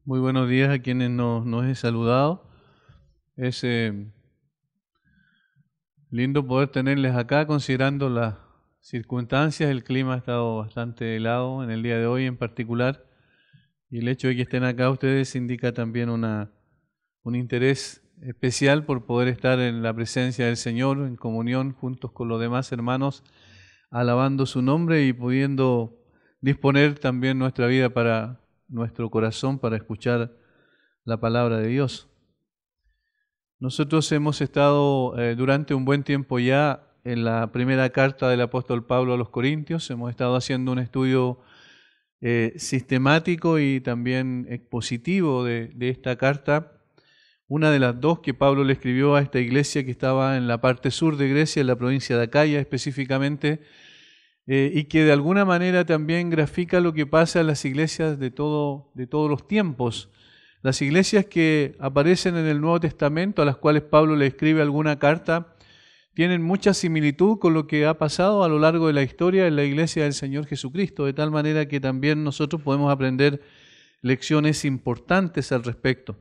Muy buenos días a quienes nos he saludado. Es lindo poder tenerles acá considerando las circunstancias. El clima ha estado bastante helado en el día de hoy en particular. Y el hecho de que estén acá ustedes indica también un interés especial por poder estar en la presencia del Señor, en comunión juntos con los demás hermanos, alabando su nombre y pudiendo disponer también nuestra vida para nuestro corazón para escuchar la palabra de Dios. Nosotros hemos estado durante un buen tiempo ya en la primera carta del apóstol Pablo a los Corintios. Hemos estado haciendo un estudio sistemático y también expositivo de esta carta. Una de las dos que Pablo le escribió a esta iglesia que estaba en la parte sur de Grecia, en la provincia de Acaya específicamente, y que de alguna manera también grafica lo que pasa en las iglesias de todos los tiempos. Las iglesias que aparecen en el Nuevo Testamento, a las cuales Pablo le escribe alguna carta, tienen mucha similitud con lo que ha pasado a lo largo de la historia en la iglesia del Señor Jesucristo, de tal manera que también nosotros podemos aprender lecciones importantes al respecto.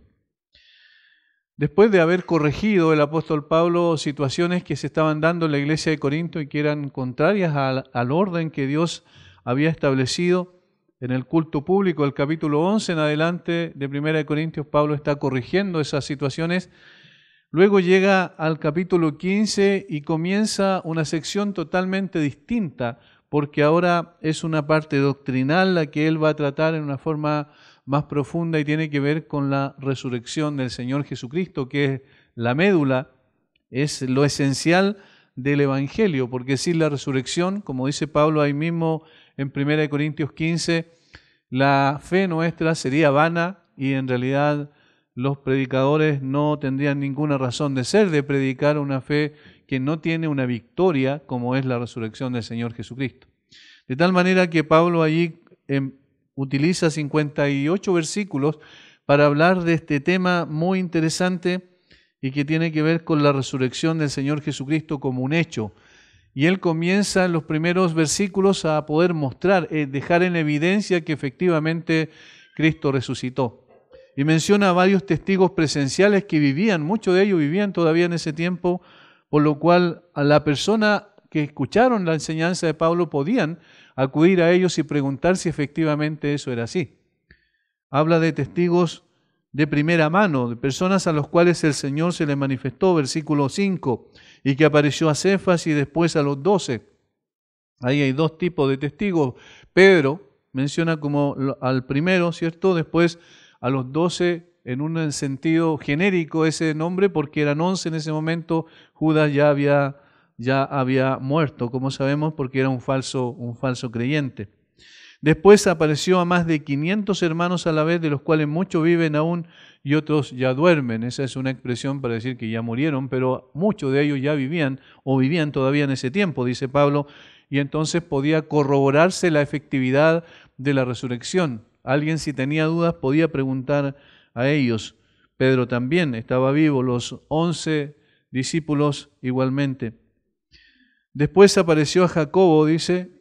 Después de haber corregido el apóstol Pablo situaciones que se estaban dando en la iglesia de Corinto y que eran contrarias al orden que Dios había establecido en el culto público, el capítulo 11 en adelante de 1 Corintios, Pablo está corrigiendo esas situaciones. Luego llega al capítulo 15 y comienza una sección totalmente distinta, porque ahora es una parte doctrinal la que él va a tratar en una forma más profunda y tiene que ver con la resurrección del Señor Jesucristo, que es la médula, es lo esencial del Evangelio, porque sin la resurrección, como dice Pablo ahí mismo en 1 Corintios 15, la fe nuestra sería vana y en realidad los predicadores no tendrían ninguna razón de ser, de predicar una fe que no tiene una victoria como es la resurrección del Señor Jesucristo. De tal manera que Pablo allí utiliza 58 versículos para hablar de este tema muy interesante y que tiene que ver con la resurrección del Señor Jesucristo como un hecho. Y él comienza en los primeros versículos a poder mostrar, dejar en evidencia que efectivamente Cristo resucitó. Y menciona a varios testigos presenciales que vivían, muchos de ellos vivían todavía en ese tiempo, por lo cual a la persona que escucharon la enseñanza de Pablo podían acudir a ellos y preguntar si efectivamente eso era así. Habla de testigos de primera mano, de personas a los cuales el Señor se le manifestó, versículo 5, y que apareció a Cefas y después a los 12. Ahí hay dos tipos de testigos. Pedro menciona como al primero, ¿cierto? Después a los 12 en un sentido genérico ese nombre porque eran 11 en ese momento. Judas ya había muerto, como sabemos, porque era un falso creyente. Después apareció a más de 500 hermanos a la vez, de los cuales muchos viven aún y otros ya duermen. Esa es una expresión para decir que ya murieron, pero muchos de ellos ya vivían o vivían todavía en ese tiempo, dice Pablo, y entonces podía corroborarse la efectividad de la resurrección. Alguien, si tenía dudas, podía preguntar a ellos. Pedro también estaba vivo, los 11 discípulos igualmente. Después apareció a Jacobo, dice,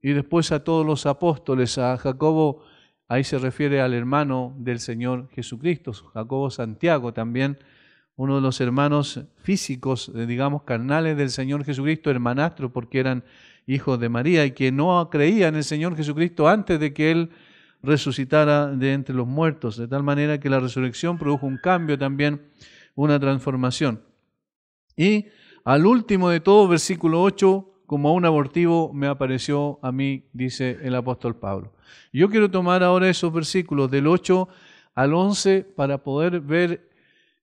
y después a todos los apóstoles. A Jacobo, ahí se refiere al hermano del Señor Jesucristo, Jacobo Santiago también, uno de los hermanos físicos, digamos, carnales del Señor Jesucristo, hermanastro, porque eran hijos de María y que no creían en el Señor Jesucristo antes de que Él resucitara de entre los muertos, de tal manera que la resurrección produjo un cambio también, una transformación. Y al último de todo, versículo 8, como un abortivo me apareció a mí, dice el apóstol Pablo. Yo quiero tomar ahora esos versículos del 8 al 11 para poder ver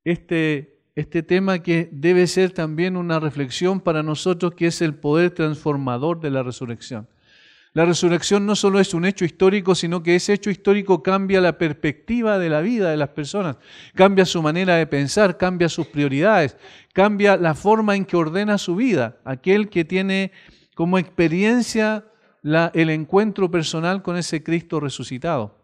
este tema que debe ser también una reflexión para nosotros, que es el poder transformador de la resurrección. La resurrección no solo es un hecho histórico, sino que ese hecho histórico cambia la perspectiva de la vida de las personas, cambia su manera de pensar, cambia sus prioridades, cambia la forma en que ordena su vida. Aquel que tiene como experiencia el encuentro personal con ese Cristo resucitado.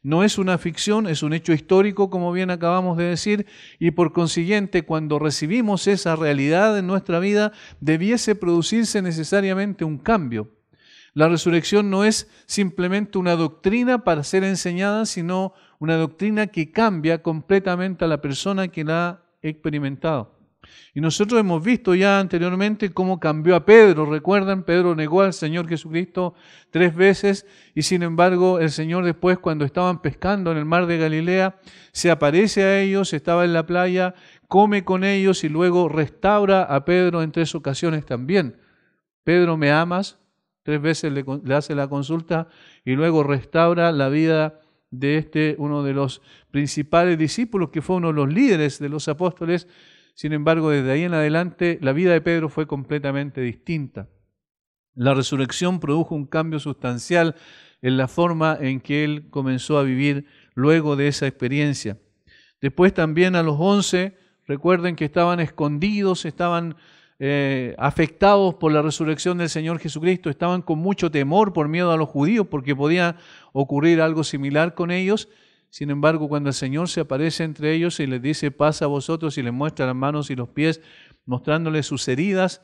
No es una ficción, es un hecho histórico, como bien acabamos de decir, y por consiguiente, cuando recibimos esa realidad en nuestra vida, debiese producirse necesariamente un cambio. La resurrección no es simplemente una doctrina para ser enseñada, sino una doctrina que cambia completamente a la persona que la ha experimentado. Y nosotros hemos visto ya anteriormente cómo cambió a Pedro. ¿Recuerdan? Pedro negó al Señor Jesucristo 3 veces y sin embargo el Señor después, cuando estaban pescando en el mar de Galilea, se aparece a ellos, estaba en la playa, come con ellos y luego restaura a Pedro en 3 ocasiones también. Pedro, ¿me amas? 3 veces le hace la consulta y luego restaura la vida de uno de los principales discípulos, que fue uno de los líderes de los apóstoles. Sin embargo, desde ahí en adelante, la vida de Pedro fue completamente distinta. La resurrección produjo un cambio sustancial en la forma en que él comenzó a vivir luego de esa experiencia. Después también a los 11, recuerden que estaban escondidos, estaban afectados por la resurrección del Señor Jesucristo, estaban con mucho temor por miedo a los judíos porque podía ocurrir algo similar con ellos. Sin embargo, cuando el Señor se aparece entre ellos y les dice, pasa a vosotros, y les muestra las manos y los pies, mostrándoles sus heridas,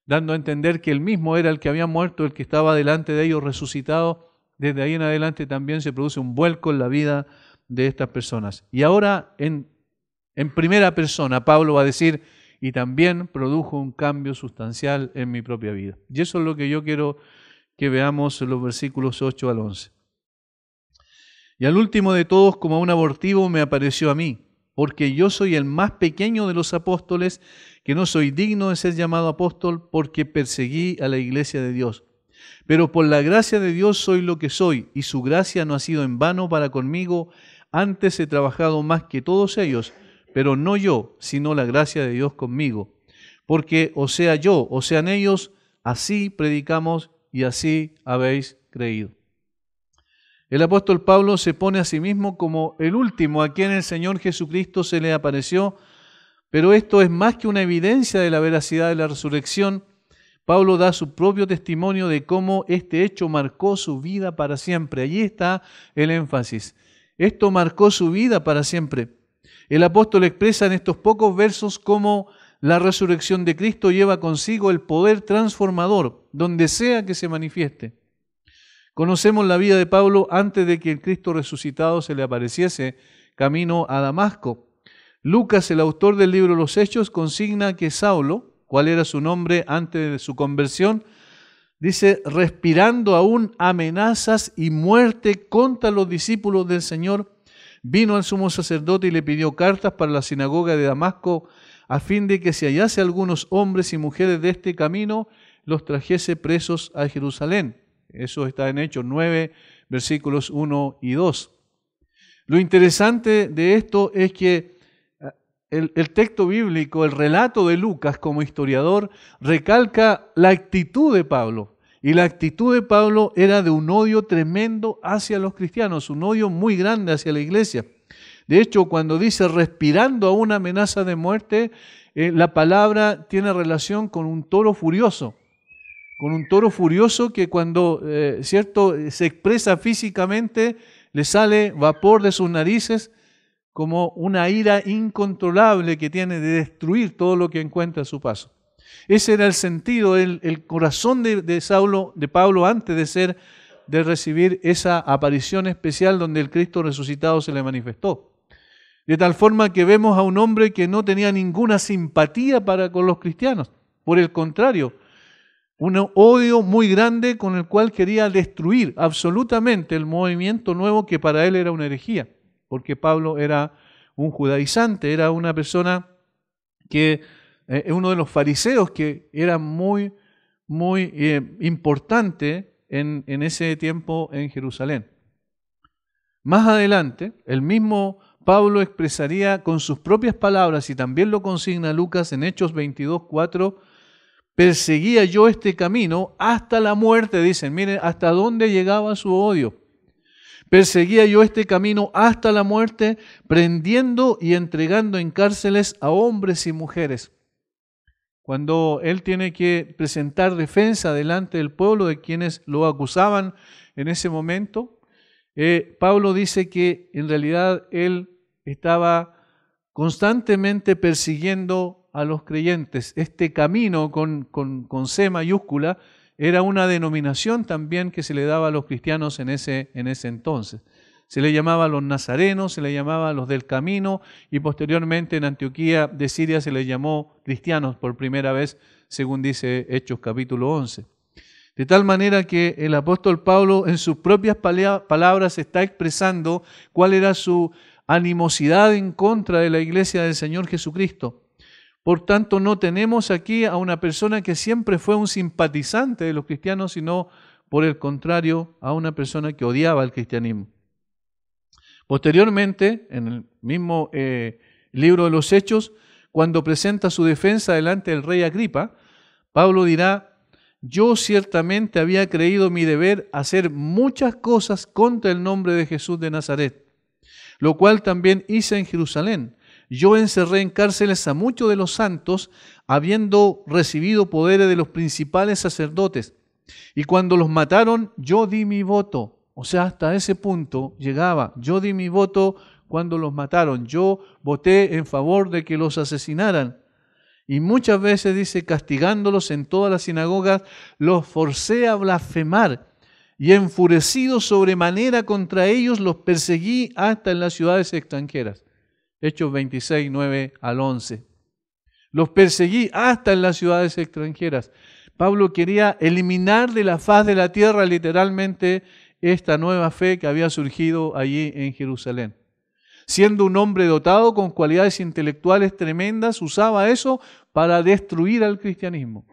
dando a entender que él mismo era el que había muerto, el que estaba delante de ellos resucitado, desde ahí en adelante también se produce un vuelco en la vida de estas personas. Y ahora en primera persona, Pablo va a decir, y también produjo un cambio sustancial en mi propia vida. Y eso es lo que yo quiero que veamos en los versículos 8 al 11. Y al último de todos, como a un abortivo, me apareció a mí, porque yo soy el más pequeño de los apóstoles, que no soy digno de ser llamado apóstol, porque perseguí a la iglesia de Dios. Pero por la gracia de Dios soy lo que soy, y su gracia no ha sido en vano para conmigo. Antes he trabajado más que todos ellos, pero no yo, sino la gracia de Dios conmigo. Porque o sea yo, o sean ellos, así predicamos y así habéis creído. El apóstol Pablo se pone a sí mismo como el último a quien el Señor Jesucristo se le apareció, pero esto es más que una evidencia de la veracidad de la resurrección. Pablo da su propio testimonio de cómo este hecho marcó su vida para siempre. Allí está el énfasis. Esto marcó su vida para siempre. El apóstol expresa en estos pocos versos cómo la resurrección de Cristo lleva consigo el poder transformador, donde sea que se manifieste. Conocemos la vida de Pablo antes de que el Cristo resucitado se le apareciese camino a Damasco. Lucas, el autor del libro Los Hechos, consigna que Saulo, cuál era su nombre antes de su conversión, dice, respirando aún amenazas y muerte contra los discípulos del Señor, vino al sumo sacerdote y le pidió cartas para la sinagoga de Damasco, a fin de que si hallase algunos hombres y mujeres de este camino, los trajese presos a Jerusalén. Eso está en Hechos 9, versículos 1 y 2. Lo interesante de esto es que el texto bíblico, el relato de Lucas como historiador, recalca la actitud de Pablo. Y la actitud de Pablo era de un odio tremendo hacia los cristianos, un odio muy grande hacia la iglesia. De hecho, cuando dice respirando a una amenaza de muerte, la palabra tiene relación con un toro furioso. Con un toro furioso que cuando se expresa físicamente, le sale vapor de sus narices como una ira incontrolable que tiene de destruir todo lo que encuentra a su paso. Ese era el sentido, el corazón de Pablo antes de recibir esa aparición especial donde el Cristo resucitado se le manifestó. De tal forma que vemos a un hombre que no tenía ninguna simpatía con los cristianos. Por el contrario, un odio muy grande con el cual quería destruir absolutamente el movimiento nuevo que para él era una herejía, porque Pablo era un judaizante, era una persona que uno de los fariseos que era muy importante en ese tiempo en Jerusalén. Más adelante, el mismo Pablo expresaría con sus propias palabras, y también lo consigna Lucas en Hechos 22:4, perseguía yo este camino hasta la muerte, dicen, miren hasta dónde llegaba su odio. Perseguía yo este camino hasta la muerte, prendiendo y entregando en cárceles a hombres y mujeres. Cuando él tiene que presentar defensa delante del pueblo de quienes lo acusaban en ese momento, Pablo dice que en realidad él estaba constantemente persiguiendo a los creyentes. Este camino con C mayúscula era una denominación también que se le daba a los cristianos en ese entonces. Se le llamaba a los nazarenos, se le llamaba a los del camino, y posteriormente en Antioquía de Siria se les llamó cristianos por primera vez, según dice Hechos capítulo 11. De tal manera que el apóstol Pablo en sus propias palabras está expresando cuál era su animosidad en contra de la iglesia del Señor Jesucristo. Por tanto, no tenemos aquí a una persona que siempre fue un simpatizante de los cristianos, sino por el contrario, a una persona que odiaba el cristianismo. Posteriormente, en el mismo libro de los Hechos, cuando presenta su defensa delante del rey Agripa, Pablo dirá: yo ciertamente había creído mi deber hacer muchas cosas contra el nombre de Jesús de Nazaret, lo cual también hice en Jerusalén. Yo encerré en cárceles a muchos de los santos, habiendo recibido poderes de los principales sacerdotes. Y cuando los mataron, yo di mi voto. O sea, hasta ese punto llegaba. Yo di mi voto cuando los mataron. Yo voté en favor de que los asesinaran. Y muchas veces dice, castigándolos en todas las sinagogas, los forcé a blasfemar. Y enfurecido sobremanera contra ellos, los perseguí hasta en las ciudades extranjeras. Hechos 26, 9 al 11. Los perseguí hasta en las ciudades extranjeras. Pablo quería eliminar de la faz de la tierra literalmente esta nueva fe que había surgido allí en Jerusalén. Siendo un hombre dotado con cualidades intelectuales tremendas, usaba eso para destruir al cristianismo.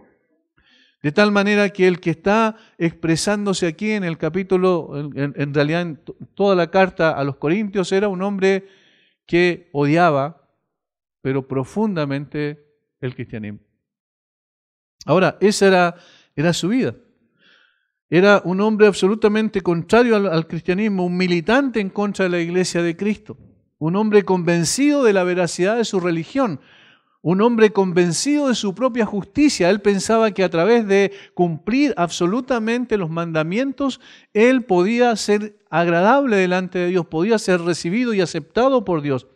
De tal manera que el que está expresándose aquí en el capítulo, en realidad en toda la carta a los Corintios, era un hombre que odiaba, pero profundamente, el cristianismo. Ahora, esa era su vida. Era un hombre absolutamente contrario al cristianismo, un militante en contra de la iglesia de Cristo, un hombre convencido de la veracidad de su religión, un hombre convencido de su propia justicia. Él pensaba que a través de cumplir absolutamente los mandamientos, él podía ser agradable delante de Dios, podía ser recibido y aceptado por Dios.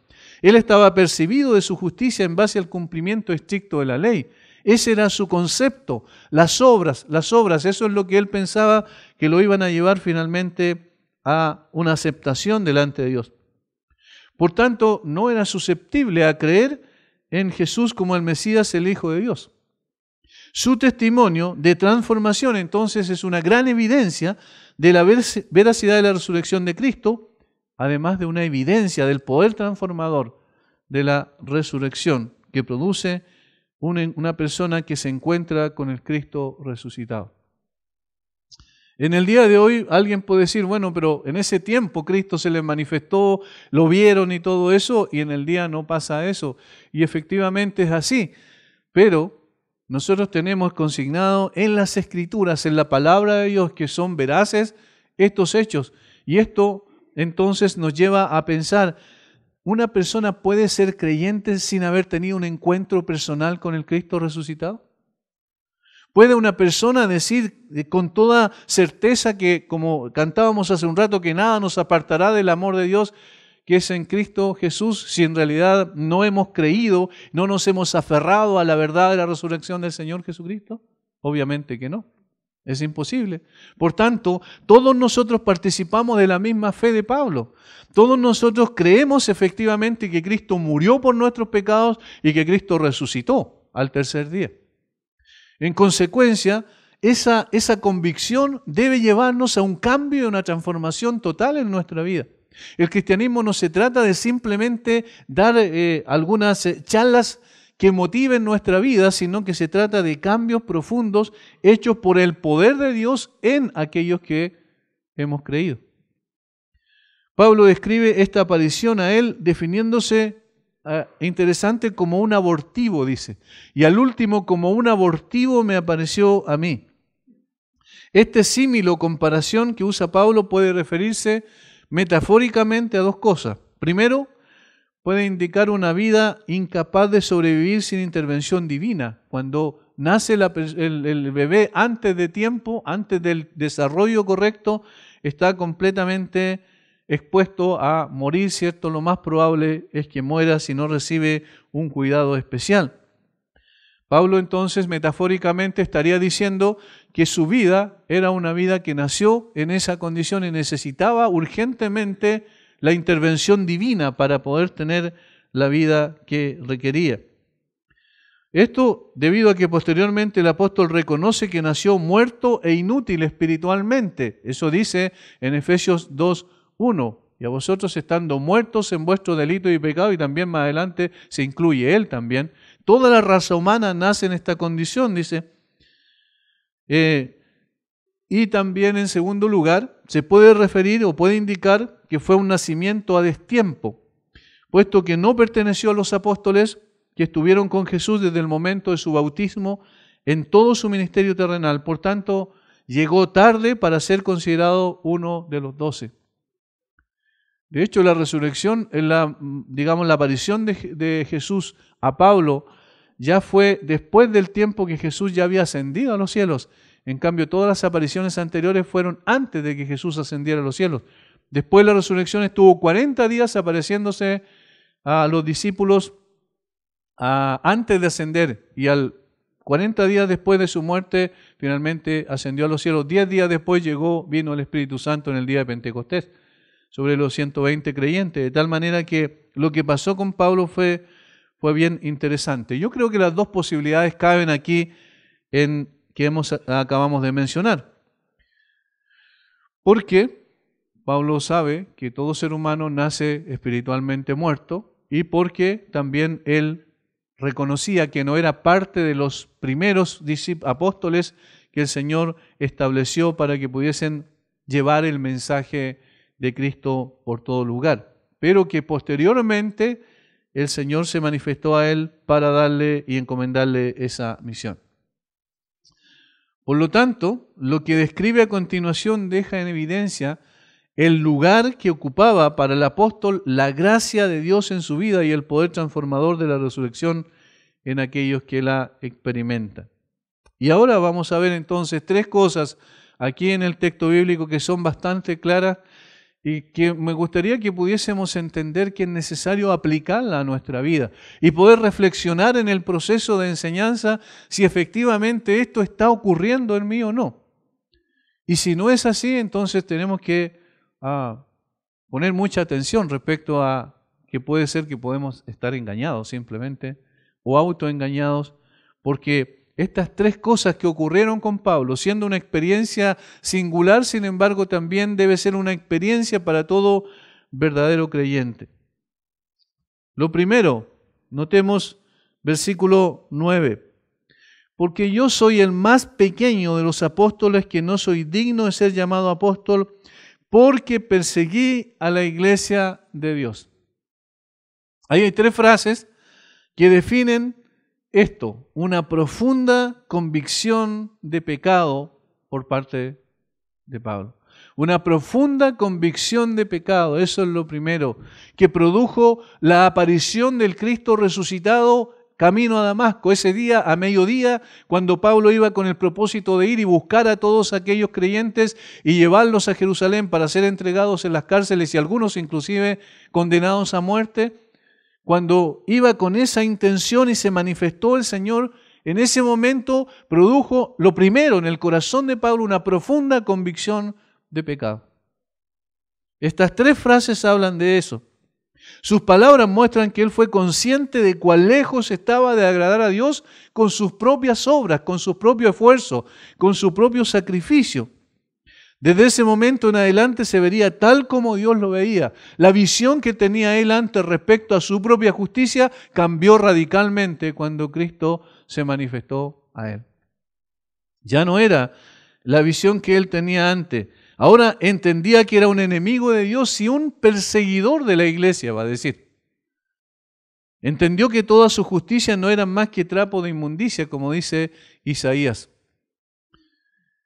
Él estaba percibido de su justicia en base al cumplimiento estricto de la ley. Ese era su concepto, las obras, eso es lo que él pensaba que lo iban a llevar finalmente a una aceptación delante de Dios. Por tanto, no era susceptible a creer en Jesús como el Mesías, el Hijo de Dios. Su testimonio de transformación entonces es una gran evidencia de la veracidad de la resurrección de Cristo, además de una evidencia del poder transformador de la resurrección que produce una persona que se encuentra con el Cristo resucitado. En el día de hoy alguien puede decir, bueno, pero en ese tiempo Cristo se les manifestó, lo vieron y todo eso, y en el día no pasa eso. Y efectivamente es así, pero nosotros tenemos consignado en las Escrituras, en la palabra de Dios, que son veraces estos hechos. Y esto entonces nos lleva a pensar, ¿una persona puede ser creyente sin haber tenido un encuentro personal con el Cristo resucitado? ¿Puede una persona decir con toda certeza que, como cantábamos hace un rato, que nada nos apartará del amor de Dios que es en Cristo Jesús, si en realidad no hemos creído, no nos hemos aferrado a la verdad de la resurrección del Señor Jesucristo? Obviamente que no. Es imposible. Por tanto, todos nosotros participamos de la misma fe de Pablo. Todos nosotros creemos efectivamente que Cristo murió por nuestros pecados y que Cristo resucitó al tercer día. En consecuencia, esa convicción debe llevarnos a un cambio y una transformación total en nuestra vida. El cristianismo no se trata de simplemente dar algunas charlas que motiven nuestra vida, sino que se trata de cambios profundos hechos por el poder de Dios en aquellos que hemos creído. Pablo describe esta aparición a él definiéndose interesante como un abortivo, dice. Y al último, como un abortivo me apareció a mí. Este símil o comparación que usa Pablo puede referirse metafóricamente a dos cosas. Primero, puede indicar una vida incapaz de sobrevivir sin intervención divina. Cuando nace el bebé antes de tiempo, antes del desarrollo correcto, está completamente expuesto a morir, ¿cierto? Lo más probable es que muera si no recibe un cuidado especial. Pablo entonces metafóricamente estaría diciendo que su vida era una vida que nació en esa condición y necesitaba urgentemente la intervención divina para poder tener la vida que requería. Esto debido a que posteriormente el apóstol reconoce que nació muerto e inútil espiritualmente. Eso dice en Efesios 2:1. Y a vosotros estando muertos en vuestro delito y pecado, y también más adelante se incluye él también. Toda la raza humana nace en esta condición, dice. Y también en segundo lugar, se puede referir o puede indicar que fue un nacimiento a destiempo, puesto que no perteneció a los apóstoles que estuvieron con Jesús desde el momento de su bautismo en todo su ministerio terrenal. Por tanto, llegó tarde para ser considerado uno de los 12. De hecho, la resurrección, la aparición de Jesús a Pablo ya fue después del tiempo que Jesús ya había ascendido a los cielos. En cambio, todas las apariciones anteriores fueron antes de que Jesús ascendiera a los cielos. Después de la resurrección estuvo 40 días apareciéndose a los discípulos antes de ascender, y 40 días después de su muerte finalmente ascendió a los cielos. 10 días después vino el Espíritu Santo en el día de Pentecostés sobre los 120 creyentes, de tal manera que lo que pasó con Pablo fue bien interesante. Yo creo que las dos posibilidades caben aquí en que acabamos de mencionar. Porque Pablo sabe que todo ser humano nace espiritualmente muerto, y porque también él reconocía que no era parte de los primeros apóstoles que el Señor estableció para que pudiesen llevar el mensaje de Cristo por todo lugar, pero que posteriormente el Señor se manifestó a él para darle y encomendarle esa misión. Por lo tanto, lo que describe a continuación deja en evidencia el lugar que ocupaba para el apóstol la gracia de Dios en su vida y el poder transformador de la resurrección en aquellos que la experimentan. Y ahora vamos a ver entonces tres cosas aquí en el texto bíblico que son bastante claras y que me gustaría que pudiésemos entender que es necesario aplicarla a nuestra vida y poder reflexionar en el proceso de enseñanza si efectivamente esto está ocurriendo en mí o no. Y si no es así, entonces tenemos que poner mucha atención respecto a que puede ser que podemos estar engañados simplemente o autoengañados, porque estas tres cosas que ocurrieron con Pablo, siendo una experiencia singular, sin embargo, también debe ser una experiencia para todo verdadero creyente. Lo primero, notemos versículo 9. Porque yo soy el más pequeño de los apóstoles, que no soy digno de ser llamado apóstol, porque perseguí a la iglesia de Dios. Ahí hay tres frases que definen esto, una profunda convicción de pecado por parte de Pablo. Una profunda convicción de pecado, eso es lo primero, que produjo la aparición del Cristo resucitado camino a Damasco, ese día a mediodía, cuando Pablo iba con el propósito de ir y buscar a todos aquellos creyentes y llevarlos a Jerusalén para ser entregados en las cárceles y algunos inclusive condenados a muerte. Cuando iba con esa intención y se manifestó el Señor, en ese momento produjo lo primero en el corazón de Pablo, una profunda convicción de pecado. Estas tres frases hablan de eso. Sus palabras muestran que él fue consciente de cuán lejos estaba de agradar a Dios con sus propias obras, con su propio esfuerzo, con su propio sacrificio. Desde ese momento en adelante se vería tal como Dios lo veía. La visión que tenía él antes respecto a su propia justicia cambió radicalmente cuando Cristo se manifestó a él. Ya no era la visión que él tenía antes. Ahora entendía que era un enemigo de Dios y un perseguidor de la iglesia, va a decir. Entendió que toda su justicia no era más que trapo de inmundicia, como dice Isaías.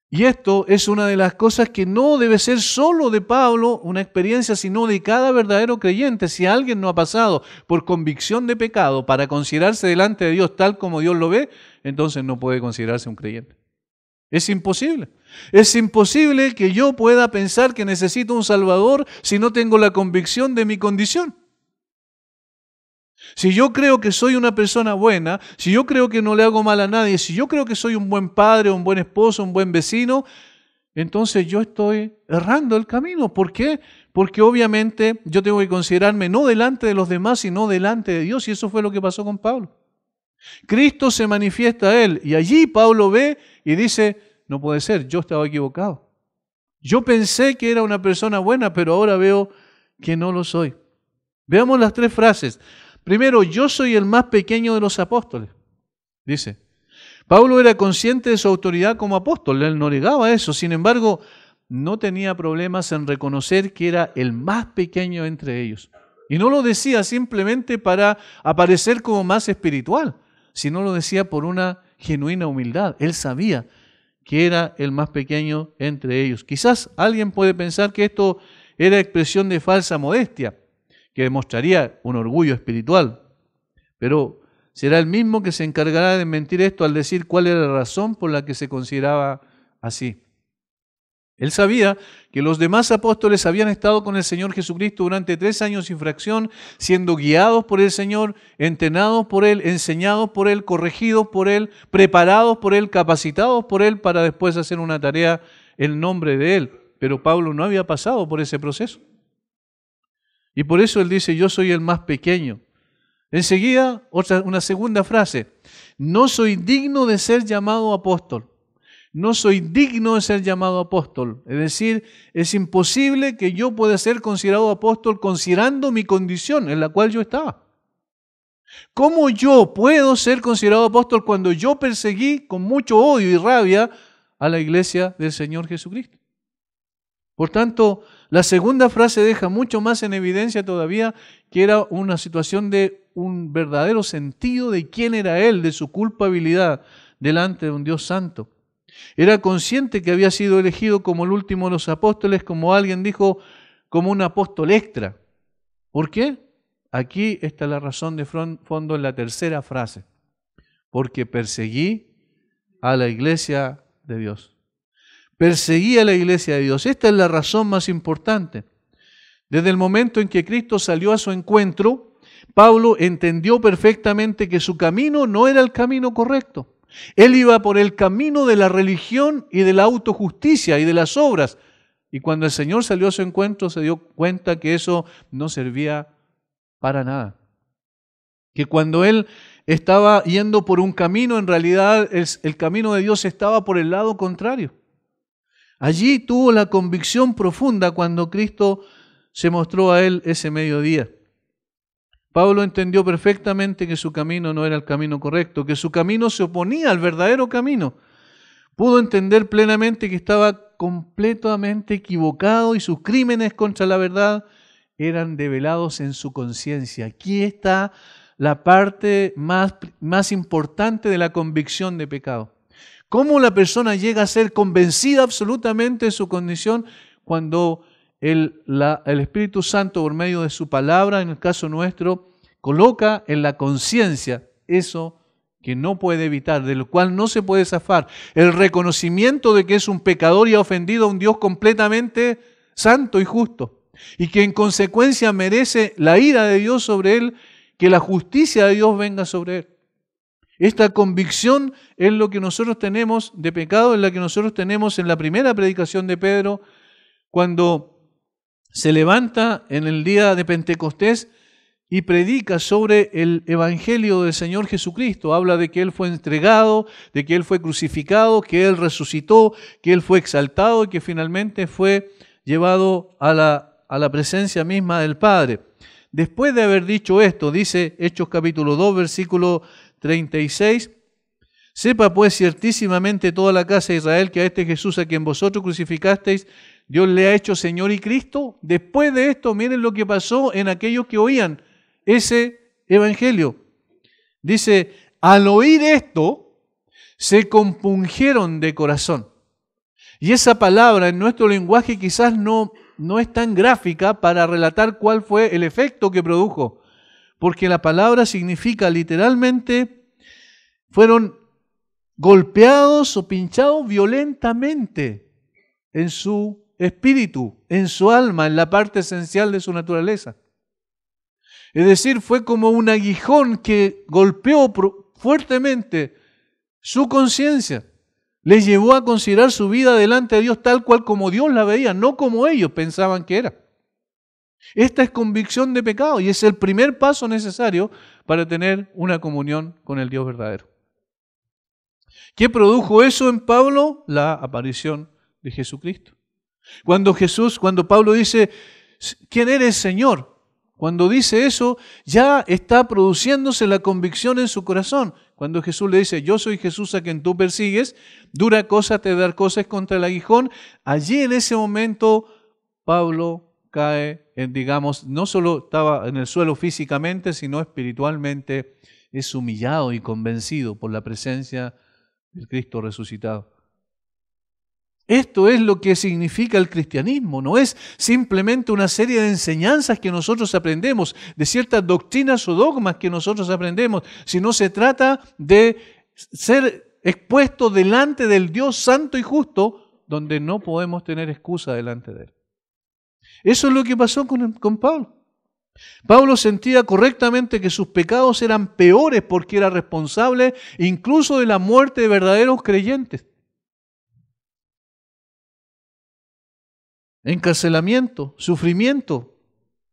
Y esto es una de las cosas que no debe ser solo de Pablo una experiencia, sino de cada verdadero creyente. Si alguien no ha pasado por convicción de pecado para considerarse delante de Dios tal como Dios lo ve, entonces no puede considerarse un creyente. Es imposible. Es imposible que yo pueda pensar que necesito un Salvador si no tengo la convicción de mi condición. Si yo creo que soy una persona buena, si yo creo que no le hago mal a nadie, si yo creo que soy un buen padre, un buen esposo, un buen vecino, entonces yo estoy errando el camino. ¿Por qué? Porque obviamente yo tengo que considerarme no delante de los demás, sino delante de Dios. Y eso fue lo que pasó con Pablo. Cristo se manifiesta a él y allí Pablo ve y dice, no puede ser, yo estaba equivocado. Yo pensé que era una persona buena, pero ahora veo que no lo soy. Veamos las tres frases. Primero, yo soy el más pequeño de los apóstoles, dice. Pablo era consciente de su autoridad como apóstol, él no negaba eso, sin embargo, no tenía problemas en reconocer que era el más pequeño entre ellos. Y no lo decía simplemente para aparecer como más espiritual, sino lo decía por una genuina humildad. Él sabía que era el más pequeño entre ellos. Quizás alguien puede pensar que esto era expresión de falsa modestia, que demostraría un orgullo espiritual, pero será el mismo que se encargará de mentir esto al decir cuál era la razón por la que se consideraba así. Él sabía que los demás apóstoles habían estado con el Señor Jesucristo durante 3 años sin fracción, siendo guiados por el Señor, entrenados por Él, enseñados por Él, corregidos por Él, preparados por Él, capacitados por Él para después hacer una tarea en nombre de Él. Pero Pablo no había pasado por ese proceso. Y por eso él dice, yo soy el más pequeño. Enseguida, una segunda frase, no soy digno de ser llamado apóstol. No soy digno de ser llamado apóstol. Es decir, es imposible que yo pueda ser considerado apóstol considerando mi condición en la cual yo estaba. ¿Cómo yo puedo ser considerado apóstol cuando yo perseguí con mucho odio y rabia a la iglesia del Señor Jesucristo? Por tanto, la segunda frase deja mucho más en evidencia todavía que era una situación de un verdadero sentido de quién era él, de su culpabilidad delante de un Dios santo. Era consciente que había sido elegido como el último de los apóstoles, como alguien dijo, como un apóstol extra. ¿Por qué? Aquí está la razón de fondo en la tercera frase. Porque perseguí a la iglesia de Dios. Perseguía a la iglesia de Dios. Esta es la razón más importante. Desde el momento en que Cristo salió a su encuentro, Pablo entendió perfectamente que su camino no era el camino correcto. Él iba por el camino de la religión y de la autojusticia y de las obras. Y cuando el Señor salió a su encuentro, se dio cuenta que eso no servía para nada. Que cuando él estaba yendo por un camino, en realidad el camino de Dios estaba por el lado contrario. Allí tuvo la convicción profunda cuando Cristo se mostró a él ese mediodía. Pablo entendió perfectamente que su camino no era el camino correcto, que su camino se oponía al verdadero camino. Pudo entender plenamente que estaba completamente equivocado y sus crímenes contra la verdad eran develados en su conciencia. Aquí está la parte más importante de la convicción de pecado. ¿Cómo la persona llega a ser convencida absolutamente de su condición cuando el Espíritu Santo, por medio de su palabra, en el caso nuestro, coloca en la conciencia eso que no puede evitar, de lo cual no se puede zafar? El reconocimiento de que es un pecador y ha ofendido a un Dios completamente santo y justo, y que en consecuencia merece la ira de Dios sobre él, que la justicia de Dios venga sobre él. Esta convicción es lo que nosotros tenemos de pecado, es la que nosotros tenemos en la primera predicación de Pedro, cuando se levanta en el día de Pentecostés y predica sobre el Evangelio del Señor Jesucristo. Habla de que Él fue entregado, de que Él fue crucificado, que Él resucitó, que Él fue exaltado y que finalmente fue llevado a la presencia misma del Padre. Después de haber dicho esto, dice Hechos capítulo 2, versículo 36, sepa pues ciertísimamente toda la casa de Israel que a este Jesús a quien vosotros crucificasteis, Dios le ha hecho Señor y Cristo. Después de esto, miren lo que pasó en aquellos que oían ese evangelio. Dice, al oír esto, se compungieron de corazón. Y esa palabra en nuestro lenguaje quizás no es tan gráfica para relatar cuál fue el efecto que produjo. Porque la palabra significa literalmente, fueron golpeados o pinchados violentamente en su espíritu, en su alma, en la parte esencial de su naturaleza. Es decir, fue como un aguijón que golpeó fuertemente su conciencia. Les llevó a considerar su vida delante de Dios tal cual como Dios la veía, no como ellos pensaban que era. Esta es convicción de pecado y es el primer paso necesario para tener una comunión con el Dios verdadero. ¿Qué produjo eso en Pablo? La aparición de Jesucristo. Cuando Pablo dice, ¿quién eres, Señor? Cuando dice eso, ya está produciéndose la convicción en su corazón. Cuando Jesús le dice, yo soy Jesús a quien tú persigues, dura cosa te dar cosas contra el aguijón. Allí en ese momento, Pablo cae, no solo estaba en el suelo físicamente, sino espiritualmente, es humillado y convencido por la presencia del Cristo resucitado. Esto es lo que significa el cristianismo, no es simplemente una serie de enseñanzas que nosotros aprendemos, de ciertas doctrinas o dogmas que nosotros aprendemos, sino se trata de ser expuesto delante del Dios santo y justo, donde no podemos tener excusa delante de Él. Eso es lo que pasó con Pablo. Pablo sentía correctamente que sus pecados eran peores porque era responsable incluso de la muerte de verdaderos creyentes. Encarcelamiento, sufrimiento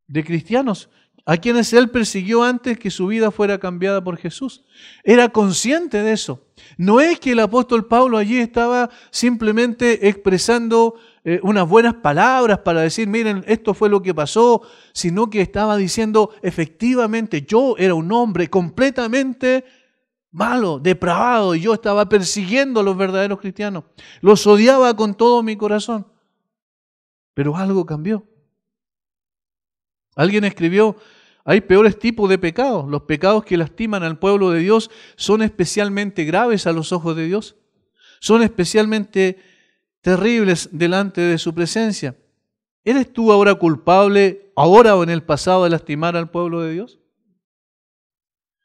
de cristianos a quienes él persiguió antes que su vida fuera cambiada por Jesús. Era consciente de eso. No es que el apóstol Pablo allí estaba simplemente expresando unas buenas palabras para decir, miren, esto fue lo que pasó, sino que estaba diciendo, efectivamente, yo era un hombre completamente malo, depravado, y yo estaba persiguiendo a los verdaderos cristianos. Los odiaba con todo mi corazón. Pero algo cambió. Alguien escribió, hay peores tipos de pecados. Los pecados que lastiman al pueblo de Dios son especialmente graves a los ojos de Dios. Son especialmente terribles delante de su presencia. ¿Eres tú ahora culpable, ahora o en el pasado, de lastimar al pueblo de Dios?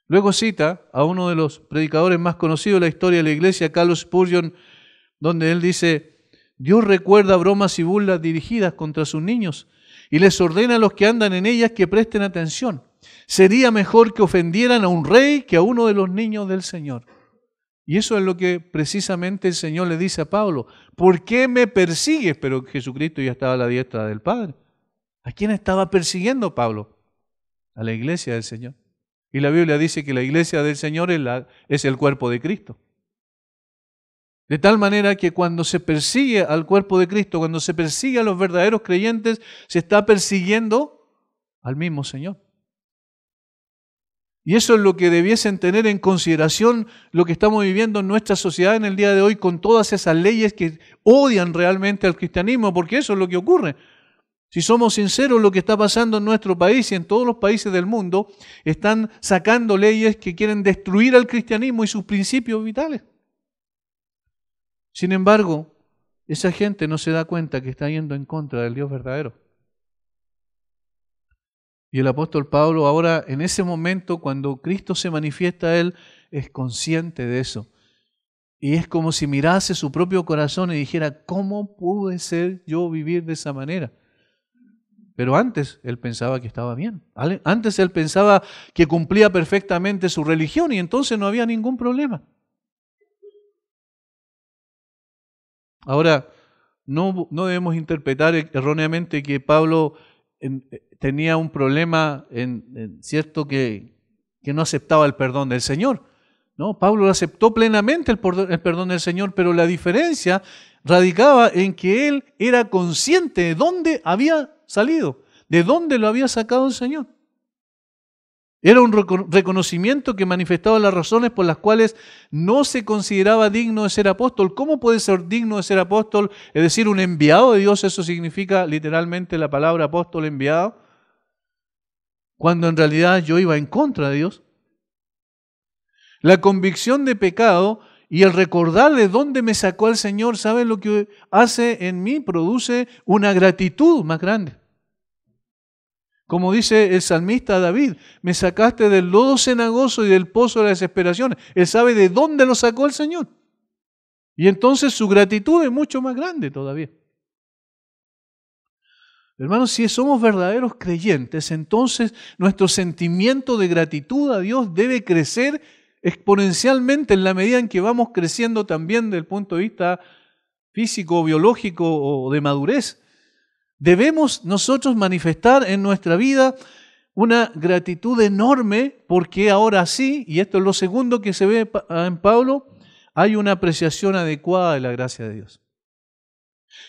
Luego cita a uno de los predicadores más conocidos de la historia de la iglesia, Carlos Spurgeon, donde él dice, Dios recuerda bromas y burlas dirigidas contra sus niños y les ordena a los que andan en ellas que presten atención. Sería mejor que ofendieran a un rey que a uno de los niños del Señor. Y eso es lo que precisamente el Señor le dice a Pablo. ¿Por qué me persigues? Pero Jesucristo ya estaba a la diestra del Padre. ¿A quién estaba persiguiendo Pablo? A la iglesia del Señor. Y la Biblia dice que la iglesia del Señor es el cuerpo de Cristo. De tal manera que cuando se persigue al cuerpo de Cristo, cuando se persigue a los verdaderos creyentes, se está persiguiendo al mismo Señor. Y eso es lo que debiesen tener en consideración lo que estamos viviendo en nuestra sociedad en el día de hoy con todas esas leyes que odian realmente al cristianismo, porque eso es lo que ocurre. Si somos sinceros, lo que está pasando en nuestro país y en todos los países del mundo, están sacando leyes que quieren destruir al cristianismo y sus principios vitales. Sin embargo, esa gente no se da cuenta que está yendo en contra del Dios verdadero. Y el apóstol Pablo ahora, en ese momento, cuando Cristo se manifiesta a él, es consciente de eso. Y es como si mirase su propio corazón y dijera, ¿cómo pude ser yo vivir de esa manera? Pero antes él pensaba que estaba bien. Antes él pensaba que cumplía perfectamente su religión y entonces no había ningún problema. Ahora, no debemos interpretar erróneamente que Pablo tenía un problema, cierto, que no aceptaba el perdón del Señor. No, Pablo aceptó plenamente el perdón del Señor, pero la diferencia radicaba en que él era consciente de dónde había salido, de dónde lo había sacado el Señor. Era un reconocimiento que manifestaba las razones por las cuales no se consideraba digno de ser apóstol. ¿Cómo puede ser digno de ser apóstol? Es decir, un enviado de Dios, eso significa literalmente la palabra apóstol, enviado, cuando en realidad yo iba en contra de Dios. La convicción de pecado y el recordar de dónde me sacó el Señor, ¿saben lo que hace en mí? Produce una gratitud más grande. Como dice el salmista David, me sacaste del lodo cenagoso y del pozo de la desesperación. Él sabe de dónde lo sacó el Señor. Y entonces su gratitud es mucho más grande todavía. Hermanos, si somos verdaderos creyentes, entonces nuestro sentimiento de gratitud a Dios debe crecer exponencialmente en la medida en que vamos creciendo también desde el punto de vista físico, biológico o de madurez. Debemos nosotros manifestar en nuestra vida una gratitud enorme porque ahora sí, y esto es lo segundo que se ve en Pablo, hay una apreciación adecuada de la gracia de Dios.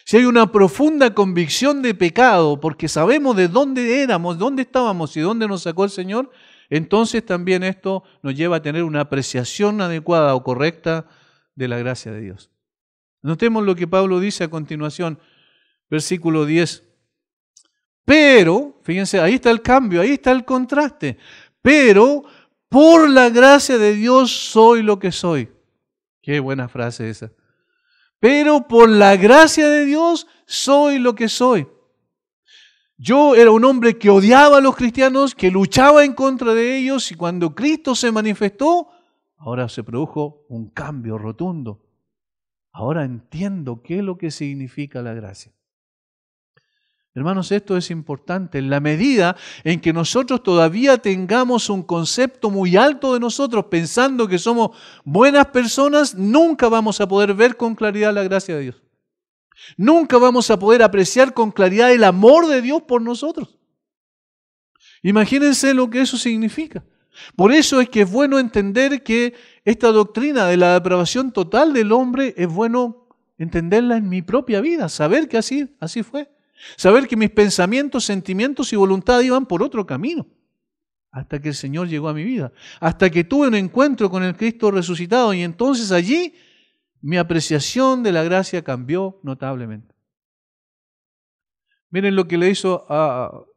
Si hay una profunda convicción de pecado, porque sabemos de dónde éramos, dónde estábamos y dónde nos sacó el Señor, entonces también esto nos lleva a tener una apreciación adecuada o correcta de la gracia de Dios. Notemos lo que Pablo dice a continuación, versículo 10. Pero, fíjense, ahí está el cambio, ahí está el contraste. Pero, por la gracia de Dios soy lo que soy. Qué buena frase esa. Pero por la gracia de Dios soy lo que soy. Yo era un hombre que odiaba a los cristianos, que luchaba en contra de ellos, y cuando Cristo se manifestó, ahora se produjo un cambio rotundo. Ahora entiendo qué es lo que significa la gracia. Hermanos, esto es importante. En la medida en que nosotros todavía tengamos un concepto muy alto de nosotros, pensando que somos buenas personas, nunca vamos a poder ver con claridad la gracia de Dios. Nunca vamos a poder apreciar con claridad el amor de Dios por nosotros. Imagínense lo que eso significa. Por eso es que es bueno entender que esta doctrina de la depravación total del hombre es bueno entenderla en mi propia vida, saber que así fue. Saber que mis pensamientos, sentimientos y voluntad iban por otro camino. Hasta que el Señor llegó a mi vida. Hasta que tuve un encuentro con el Cristo resucitado. Y entonces allí mi apreciación de la gracia cambió notablemente. Miren lo que le hizo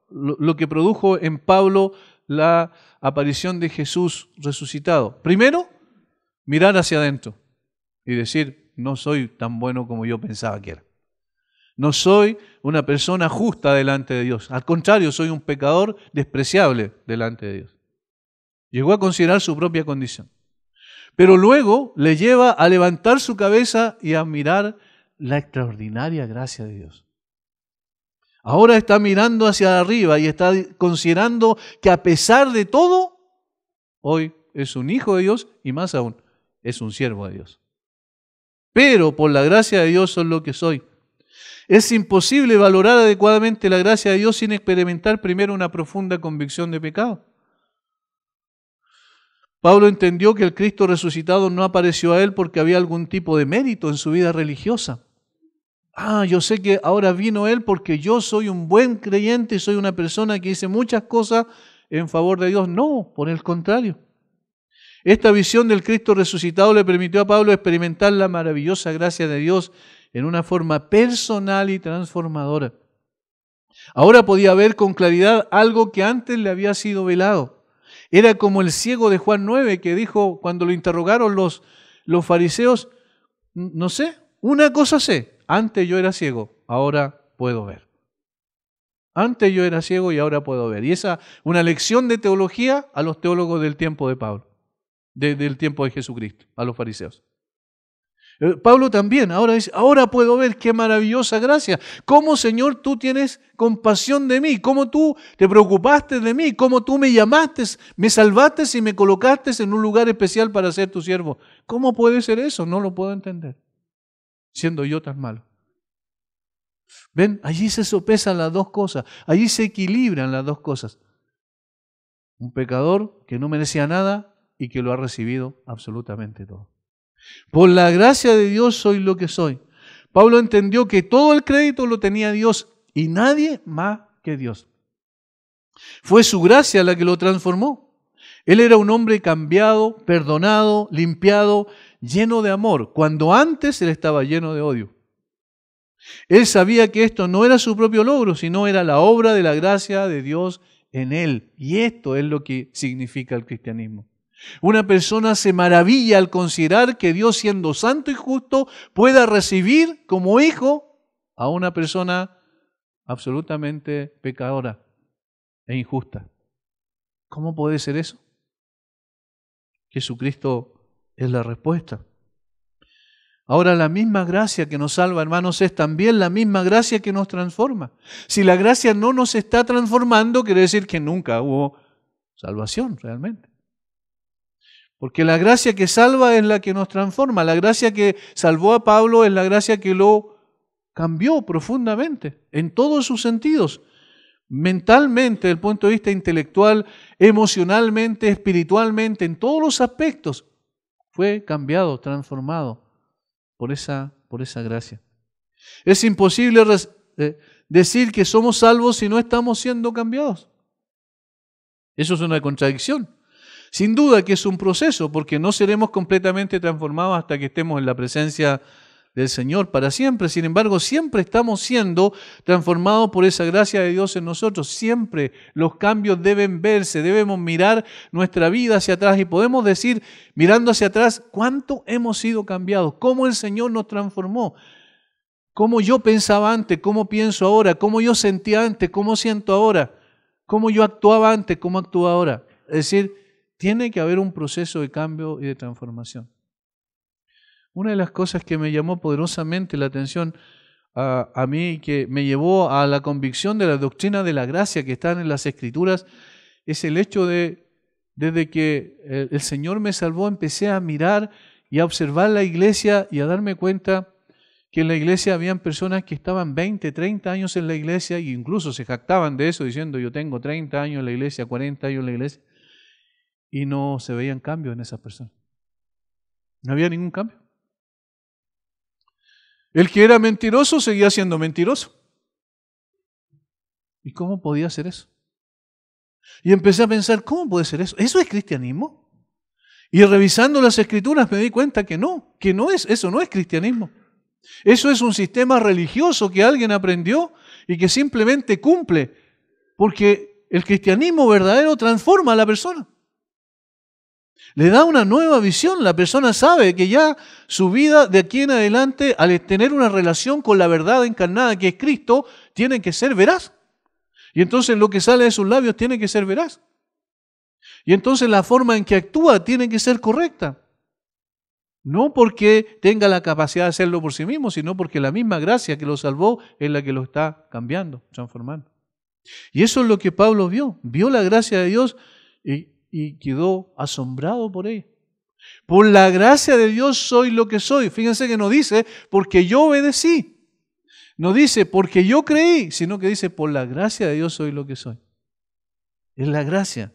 lo que produjo en Pablo la aparición de Jesús resucitado. Primero, mirar hacia adentro y decir, no soy tan bueno como yo pensaba que era. No soy una persona justa delante de Dios. Al contrario, soy un pecador despreciable delante de Dios. Llegó a considerar su propia condición. Pero luego le lleva a levantar su cabeza y a mirar la extraordinaria gracia de Dios. Ahora está mirando hacia arriba y está considerando que a pesar de todo, hoy es un hijo de Dios y más aún, es un siervo de Dios. Pero por la gracia de Dios soy lo que soy. Es imposible valorar adecuadamente la gracia de Dios sin experimentar primero una profunda convicción de pecado. Pablo entendió que el Cristo resucitado no apareció a él porque había algún tipo de mérito en su vida religiosa. Yo sé que ahora vino él porque yo soy un buen creyente y soy una persona que hice muchas cosas en favor de Dios. No, por el contrario. Esta visión del Cristo resucitado le permitió a Pablo experimentar la maravillosa gracia de Dios en una forma personal y transformadora. Ahora podía ver con claridad algo que antes le había sido velado. Era como el ciego de Juan 9 que dijo cuando lo interrogaron los fariseos, no sé, una cosa sé, antes yo era ciego, ahora puedo ver. Antes yo era ciego y ahora puedo ver. Y esa una lección de teología a los teólogos del tiempo de Pablo, del tiempo de Jesucristo, a los fariseos. Pablo también, ahora dice, ahora puedo ver qué maravillosa gracia. Cómo, Señor, tú tienes compasión de mí, cómo tú te preocupaste de mí, cómo tú me llamaste, me salvaste y me colocaste en un lugar especial para ser tu siervo. ¿Cómo puede ser eso? No lo puedo entender, siendo yo tan malo. ¿Ven? Allí se sopesan las dos cosas, allí se equilibran las dos cosas. Un pecador que no merecía nada y que lo ha recibido absolutamente todo. Por la gracia de Dios soy lo que soy. Pablo entendió que todo el crédito lo tenía Dios y nadie más que Dios. Fue su gracia la que lo transformó. Él era un hombre cambiado, perdonado, limpiado, lleno de amor, cuando antes él estaba lleno de odio. Él sabía que esto no era su propio logro, sino era la obra de la gracia de Dios en él. Y esto es lo que significa el cristianismo. Una persona se maravilla al considerar que Dios, siendo santo y justo, pueda recibir como hijo a una persona absolutamente pecadora e injusta. ¿Cómo puede ser eso? Jesucristo es la respuesta. Ahora, la misma gracia que nos salva, hermanos, es también la misma gracia que nos transforma. Si la gracia no nos está transformando, quiere decir que nunca hubo salvación realmente. Porque la gracia que salva es la que nos transforma. La gracia que salvó a Pablo es la gracia que lo cambió profundamente, en todos sus sentidos. Mentalmente, desde el punto de vista intelectual, emocionalmente, espiritualmente, en todos los aspectos, fue cambiado, transformado por esa gracia. Es imposible decir que somos salvos si no estamos siendo cambiados. Eso es una contradicción. Sin duda que es un proceso, porque no seremos completamente transformados hasta que estemos en la presencia del Señor para siempre. Sin embargo, siempre estamos siendo transformados por esa gracia de Dios en nosotros. Siempre los cambios deben verse, debemos mirar nuestra vida hacia atrás y podemos decir, mirando hacia atrás, cuánto hemos sido cambiados, cómo el Señor nos transformó, cómo yo pensaba antes, cómo pienso ahora, cómo yo sentía antes, cómo siento ahora, cómo yo actuaba antes, cómo actúo ahora. Es decir, tiene que haber un proceso de cambio y de transformación. Una de las cosas que me llamó poderosamente la atención a mí, que me llevó a la convicción de la doctrina de la gracia que están en las Escrituras, es el hecho de, desde que el Señor me salvó, empecé a mirar y a observar la iglesia y a darme cuenta que en la iglesia habían personas que estaban 20, 30 años en la iglesia e incluso se jactaban de eso, diciendo yo tengo 30 años en la iglesia, 40 años en la iglesia, y no se veían cambios en esas personas. No había ningún cambio. El que era mentiroso seguía siendo mentiroso. ¿Y cómo podía ser eso? Y empecé a pensar, ¿cómo puede ser eso? ¿Eso es cristianismo? Y revisando las Escrituras me di cuenta que no es, eso no es cristianismo. Eso es un sistema religioso que alguien aprendió y que simplemente cumple, porque el cristianismo verdadero transforma a la persona. Le da una nueva visión. La persona sabe que ya su vida de aquí en adelante, al tener una relación con la verdad encarnada que es Cristo, tiene que ser veraz. Y entonces lo que sale de sus labios tiene que ser veraz. Y entonces la forma en que actúa tiene que ser correcta. No porque tenga la capacidad de hacerlo por sí mismo, sino porque la misma gracia que lo salvó es la que lo está cambiando, transformando. Y eso es lo que Pablo vio. Vio la gracia de Dios y quedó asombrado por ella. Por la gracia de Dios soy lo que soy. Fíjense que no dice porque yo obedecí. No dice porque yo creí, sino que dice por la gracia de Dios soy lo que soy. Es la gracia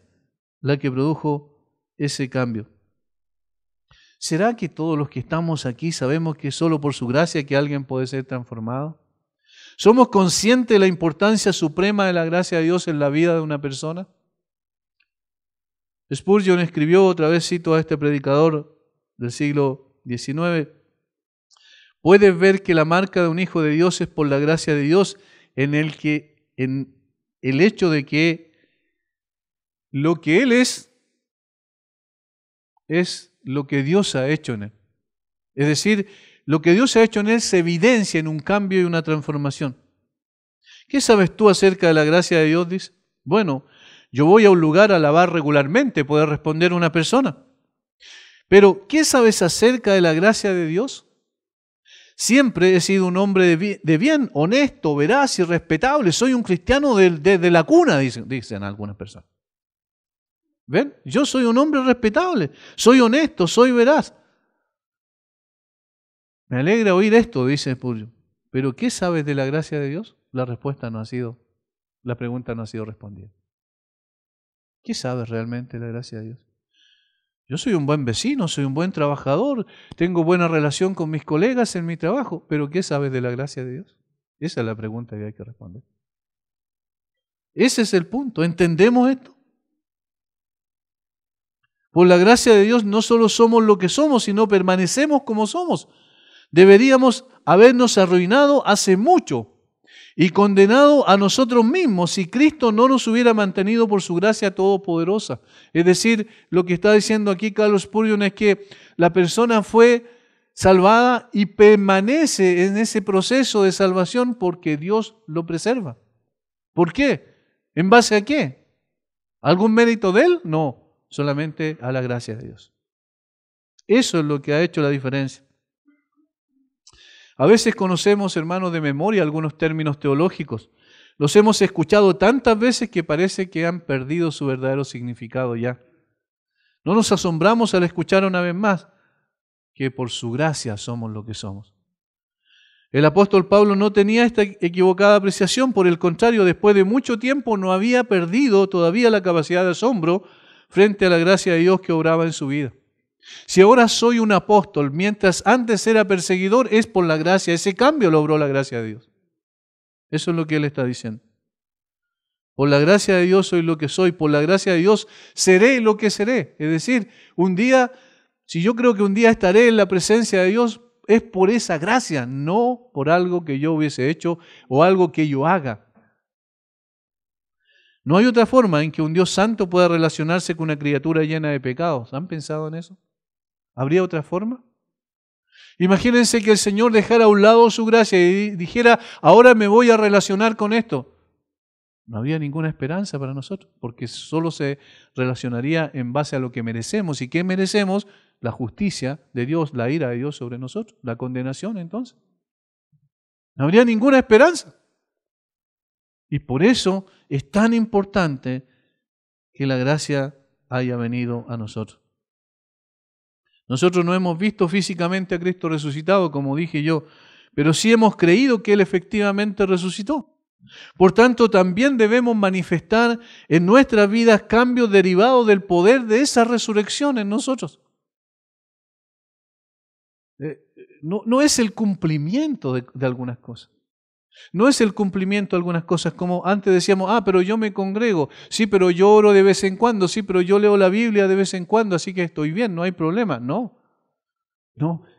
la que produjo ese cambio. ¿Será que todos los que estamos aquí sabemos que es solo por su gracia que alguien puede ser transformado? ¿Somos conscientes de la importancia suprema de la gracia de Dios en la vida de una persona? Spurgeon escribió, otra vez cito a este predicador del siglo XIX, puedes ver que la marca de un hijo de Dios es por la gracia de Dios en el hecho de que lo que Él es lo que Dios ha hecho en Él. Es decir, lo que Dios ha hecho en Él se evidencia en un cambio y una transformación. ¿Qué sabes tú acerca de la gracia de Dios? Dice, bueno, yo voy a un lugar a alabar regularmente, puede responder una persona. Pero, ¿qué sabes acerca de la gracia de Dios? Siempre he sido un hombre de bien, honesto, veraz y respetable. Soy un cristiano desde la cuna, dicen algunas personas. ¿Ven? Yo soy un hombre respetable, soy honesto, soy veraz. Me alegra oír esto, dice Spurgeon. Pero, ¿qué sabes de la gracia de Dios? La pregunta no ha sido respondida. ¿Qué sabes realmente de la gracia de Dios? Yo soy un buen vecino, soy un buen trabajador, tengo buena relación con mis colegas en mi trabajo, pero ¿qué sabes de la gracia de Dios? Esa es la pregunta que hay que responder. Ese es el punto. ¿Entendemos esto? Por la gracia de Dios no solo somos lo que somos, sino permanecemos como somos. Deberíamos habernos arruinado hace mucho y condenado a nosotros mismos si Cristo no nos hubiera mantenido por su gracia todopoderosa. Es decir, lo que está diciendo aquí Carlos Spurgeon es que la persona fue salvada y permanece en ese proceso de salvación porque Dios lo preserva. ¿Por qué? ¿En base a qué? ¿Algún mérito de él? No, solamente a la gracia de Dios. Eso es lo que ha hecho la diferencia. A veces conocemos, hermanos, de memoria algunos términos teológicos. Los hemos escuchado tantas veces que parece que han perdido su verdadero significado ya. No nos asombramos al escuchar una vez más que por su gracia somos lo que somos. El apóstol Pablo no tenía esta equivocada apreciación, por el contrario, después de mucho tiempo no había perdido todavía la capacidad de asombro frente a la gracia de Dios que obraba en su vida. Si ahora soy un apóstol, mientras antes era perseguidor, es por la gracia. Ese cambio lo obró la gracia de Dios. Eso es lo que él está diciendo. Por la gracia de Dios soy lo que soy, por la gracia de Dios seré lo que seré. Es decir, un día, si yo creo que un día estaré en la presencia de Dios, es por esa gracia, no por algo que yo hubiese hecho o algo que yo haga. No hay otra forma en que un Dios santo pueda relacionarse con una criatura llena de pecados. ¿Han pensado en eso? ¿Habría otra forma? Imagínense que el Señor dejara a un lado su gracia y dijera, ahora me voy a relacionar con esto. No habría ninguna esperanza para nosotros, porque solo se relacionaría en base a lo que merecemos. ¿Y qué merecemos? La justicia de Dios, la ira de Dios sobre nosotros, la condenación entonces. No habría ninguna esperanza. Y por eso es tan importante que la gracia haya venido a nosotros. Nosotros no hemos visto físicamente a Cristo resucitado, como dije yo, pero sí hemos creído que Él efectivamente resucitó. Por tanto, también debemos manifestar en nuestras vidas cambios derivados del poder de esa resurrección en nosotros. No es el cumplimiento de algunas cosas. No es el cumplimiento de algunas cosas como antes decíamos, pero yo me congrego, sí, pero yo oro de vez en cuando, sí, pero yo leo la Biblia de vez en cuando, así que estoy bien, no hay problema. No,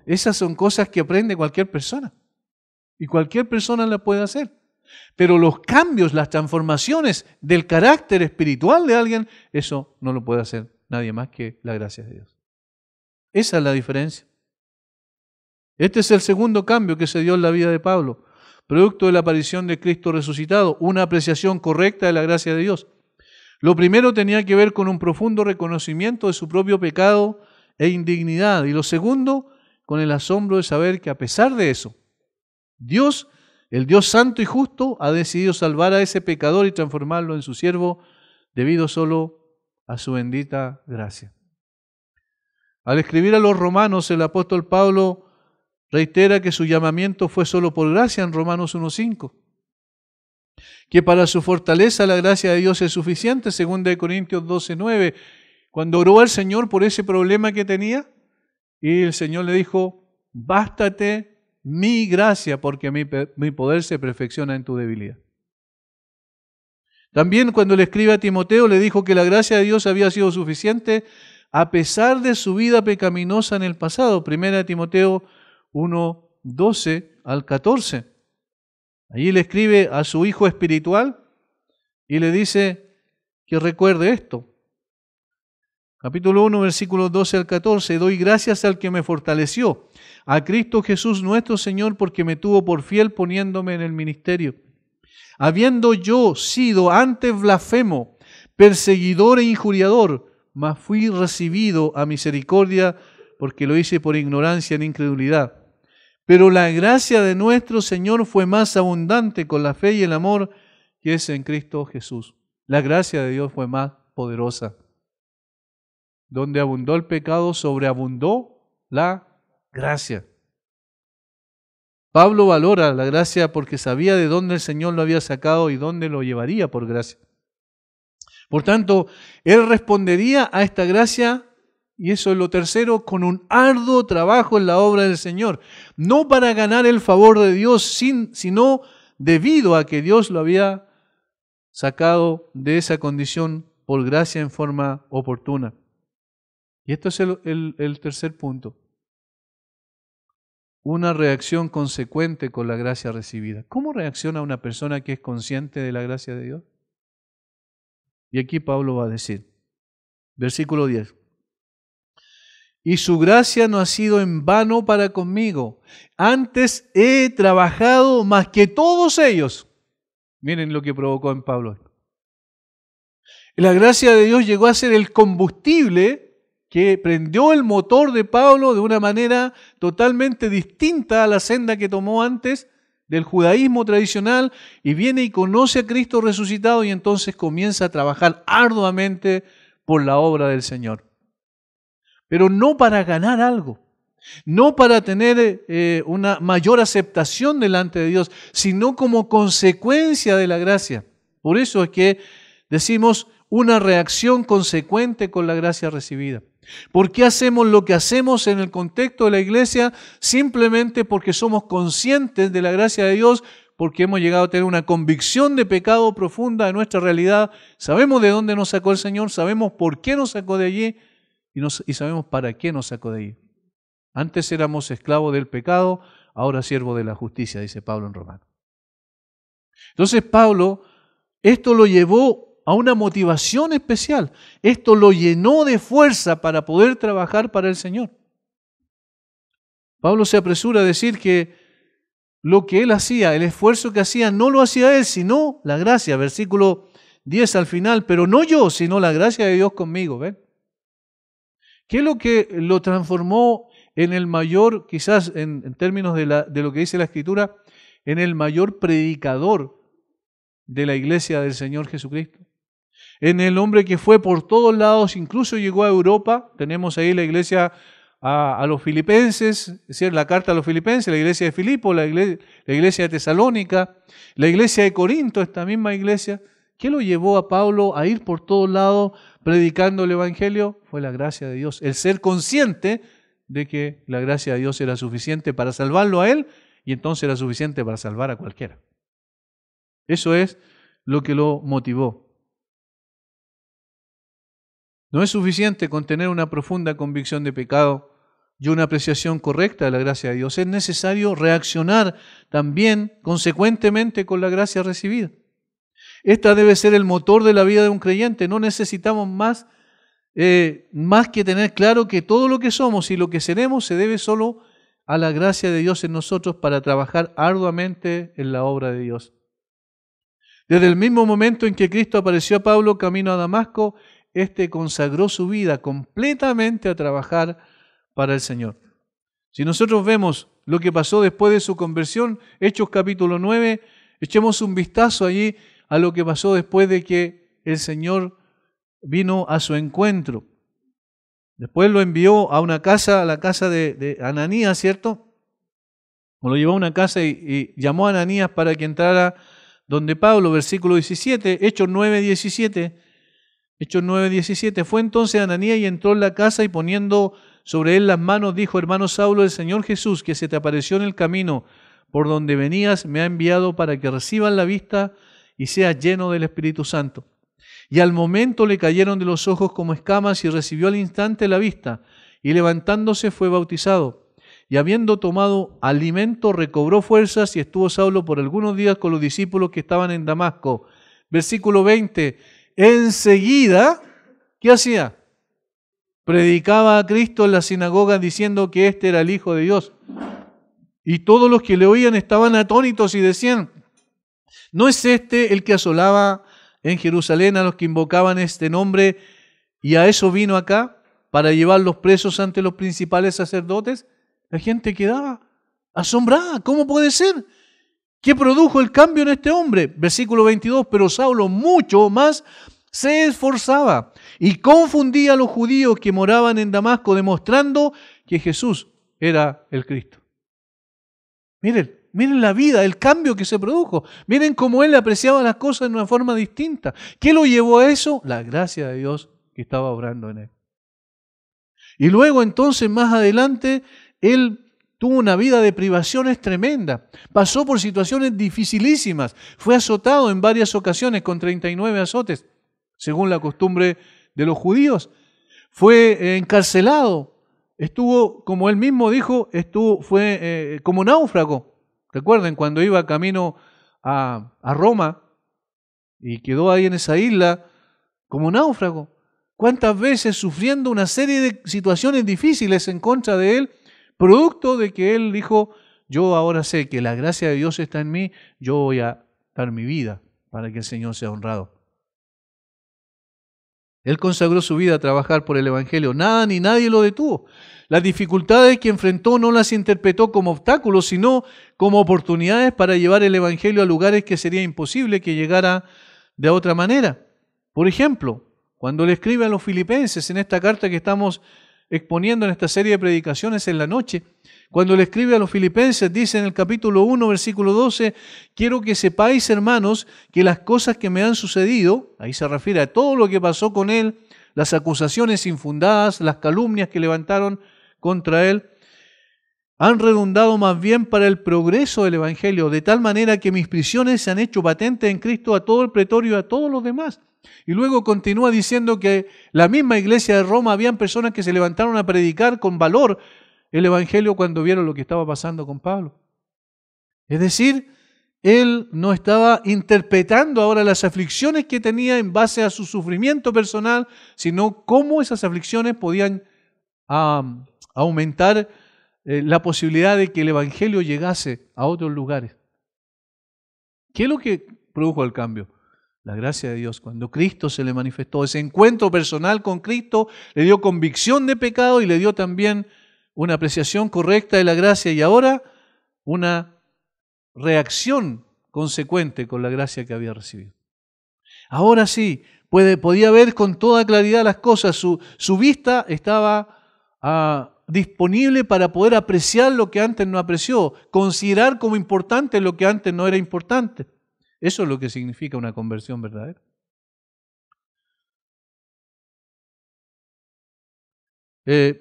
esas son cosas que aprende cualquier persona y cualquier persona la puede hacer. Pero los cambios, las transformaciones del carácter espiritual de alguien, eso no lo puede hacer nadie más que la gracia de Dios. Esa es la diferencia. Este es el segundo cambio que se dio en la vida de Pablo, producto de la aparición de Cristo resucitado, una apreciación correcta de la gracia de Dios. Lo primero tenía que ver con un profundo reconocimiento de su propio pecado e indignidad, y lo segundo, con el asombro de saber que a pesar de eso, Dios, el Dios santo y justo, ha decidido salvar a ese pecador y transformarlo en su siervo debido solo a su bendita gracia. Al escribir a los romanos, el apóstol Pablo reitera que su llamamiento fue solo por gracia en Romanos 1:5, que para su fortaleza la gracia de Dios es suficiente, 2 Corintios 12:9, cuando oró al Señor por ese problema que tenía, y el Señor le dijo, bástate mi gracia, porque mi poder se perfecciona en tu debilidad. También cuando le escribe a Timoteo, le dijo que la gracia de Dios había sido suficiente a pesar de su vida pecaminosa en el pasado. 1 Timoteo 1:12 al 14. Allí le escribe a su hijo espiritual y le dice que recuerde esto. Capítulo 1, versículos 12 al 14. Doy gracias al que me fortaleció, a Cristo Jesús nuestro Señor, porque me tuvo por fiel poniéndome en el ministerio. Habiendo yo sido antes blasfemo, perseguidor e injuriador, mas fui recibido a misericordia porque lo hice por ignorancia en incredulidad. Pero la gracia de nuestro Señor fue más abundante con la fe y el amor que es en Cristo Jesús. La gracia de Dios fue más poderosa. Donde abundó el pecado, sobreabundó la gracia. Pablo valora la gracia porque sabía de dónde el Señor lo había sacado y dónde lo llevaría por gracia. Por tanto, él respondería a esta gracia, y eso es lo tercero, con un arduo trabajo en la obra del Señor. No para ganar el favor de Dios, sino debido a que Dios lo había sacado de esa condición por gracia en forma oportuna. Y esto es el tercer punto. Una reacción consecuente con la gracia recibida. ¿Cómo reacciona una persona que es consciente de la gracia de Dios? Y aquí Pablo va a decir, versículo 10. Y su gracia no ha sido en vano para conmigo. Antes he trabajado más que todos ellos. Miren lo que provocó en Pablo. La gracia de Dios llegó a ser el combustible que prendió el motor de Pablo de una manera totalmente distinta a la senda que tomó antes del judaísmo tradicional, y viene y conoce a Cristo resucitado y entonces comienza a trabajar arduamente por la obra del Señor. Pero no para ganar algo, no para tener una mayor aceptación delante de Dios, sino como consecuencia de la gracia. Por eso es que decimos una reacción consecuente con la gracia recibida. ¿Por qué hacemos lo que hacemos en el contexto de la iglesia? Simplemente porque somos conscientes de la gracia de Dios, porque hemos llegado a tener una convicción de pecado profunda de nuestra realidad. Sabemos de dónde nos sacó el Señor, sabemos por qué nos sacó de allí y sabemos para qué nos sacó de allí. Antes éramos esclavos del pecado, ahora siervos de la justicia, dice Pablo en Romanos. Entonces Pablo, esto lo llevó a una motivación especial. Esto lo llenó de fuerza para poder trabajar para el Señor. Pablo se apresura a decir que lo que él hacía, el esfuerzo que hacía, no lo hacía él, sino la gracia. Versículo 10 al final, pero no yo, sino la gracia de Dios conmigo. ¿Ven? ¿Qué es lo que lo transformó en el mayor, quizás en términos de lo que dice la Escritura, en el mayor predicador de la iglesia del Señor Jesucristo? En el hombre que fue por todos lados, incluso llegó a Europa. Tenemos ahí la iglesia a los filipenses, es decir, la carta a los filipenses, la iglesia de Filipo, la iglesia de Tesalónica, la iglesia de Corinto, esta misma iglesia. ¿Qué lo llevó a Pablo a ir por todos lados predicando el Evangelio? Fue la gracia de Dios, el ser consciente de que la gracia de Dios era suficiente para salvarlo a él y entonces era suficiente para salvar a cualquiera. Eso es lo que lo motivó. No es suficiente con tener una profunda convicción de pecado y una apreciación correcta de la gracia de Dios. Es necesario reaccionar también consecuentemente con la gracia recibida. Esta debe ser el motor de la vida de un creyente. No necesitamos más que tener claro que todo lo que somos y lo que seremos se debe solo a la gracia de Dios en nosotros para trabajar arduamente en la obra de Dios. Desde el mismo momento en que Cristo apareció a Pablo camino a Damasco, éste consagró su vida completamente a trabajar para el Señor. Si nosotros vemos lo que pasó después de su conversión, Hechos capítulo 9, echemos un vistazo allí a lo que pasó después de que el Señor vino a su encuentro. Después lo envió a una casa, a la casa de Ananías, ¿cierto? Lo llevó a una casa y llamó a Ananías para que entrara donde Pablo, versículo 17, Hechos 9, 17. Hechos 9:17, fue entonces Ananías y entró en la casa y poniendo sobre él las manos, dijo: hermano Saulo, el Señor Jesús, que se te apareció en el camino por donde venías, me ha enviado para que recibas la vista y seas lleno del Espíritu Santo. Y al momento le cayeron de los ojos como escamas y recibió al instante la vista, y levantándose fue bautizado. Y habiendo tomado alimento, recobró fuerzas y estuvo Saulo por algunos días con los discípulos que estaban en Damasco. Versículo 20. Enseguida, ¿qué hacía? Predicaba a Cristo en la sinagoga diciendo que este era el Hijo de Dios. Y todos los que le oían estaban atónitos y decían: ¿no es este el que asolaba en Jerusalén a los que invocaban este nombre y a eso vino acá para llevar los presos ante los principales sacerdotes? La gente quedaba asombrada. ¿Cómo puede ser? ¿Qué produjo el cambio en este hombre? Versículo 22, pero Saulo mucho más se esforzaba y confundía a los judíos que moraban en Damasco, demostrando que Jesús era el Cristo. Miren la vida, el cambio que se produjo. Miren cómo él apreciaba las cosas de una forma distinta. ¿Qué lo llevó a eso? La gracia de Dios que estaba obrando en él. Y luego entonces más adelante, él tuvo una vida de privaciones tremenda. Pasó por situaciones dificilísimas. Fue azotado en varias ocasiones con 39 azotes, según la costumbre de los judíos. Fue encarcelado. Estuvo, como él mismo dijo, fue como náufrago. Recuerden, cuando iba camino a Roma y quedó ahí en esa isla como náufrago. ¿Cuántas veces sufriendo una serie de situaciones difíciles en contra de él? Producto de que él dijo: yo ahora sé que la gracia de Dios está en mí, yo voy a dar mi vida para que el Señor sea honrado. Él consagró su vida a trabajar por el Evangelio. Nada ni nadie lo detuvo. Las dificultades que enfrentó no las interpretó como obstáculos, sino como oportunidades para llevar el Evangelio a lugares que sería imposible que llegara de otra manera. Por ejemplo, cuando le escribe a los filipenses en esta carta que estamos exponiendo en esta serie de predicaciones en la noche, cuando le escribe a los filipenses, dice en el capítulo 1, versículo 12, quiero que sepáis, hermanos, que las cosas que me han sucedido, ahí se refiere a todo lo que pasó con él, las acusaciones infundadas, las calumnias que levantaron contra él, han redundado más bien para el progreso del Evangelio, de tal manera que mis prisiones se han hecho patentes en Cristo a todo el pretorio y a todos los demás. Y luego continúa diciendo que la misma iglesia de Roma, habían personas que se levantaron a predicar con valor el Evangelio cuando vieron lo que estaba pasando con Pablo. Es decir, él no estaba interpretando ahora las aflicciones que tenía en base a su sufrimiento personal, sino cómo esas aflicciones podían aumentar la posibilidad de que el Evangelio llegase a otros lugares. ¿Qué es lo que produjo el cambio? La gracia de Dios. Cuando Cristo se le manifestó, ese encuentro personal con Cristo le dio convicción de pecado y le dio también una apreciación correcta de la gracia y ahora una reacción consecuente con la gracia que había recibido. Ahora sí, podía ver con toda claridad las cosas, su vista estaba disponible para poder apreciar lo que antes no apreció, considerar como importante lo que antes no era importante. Eso es lo que significa una conversión verdadera.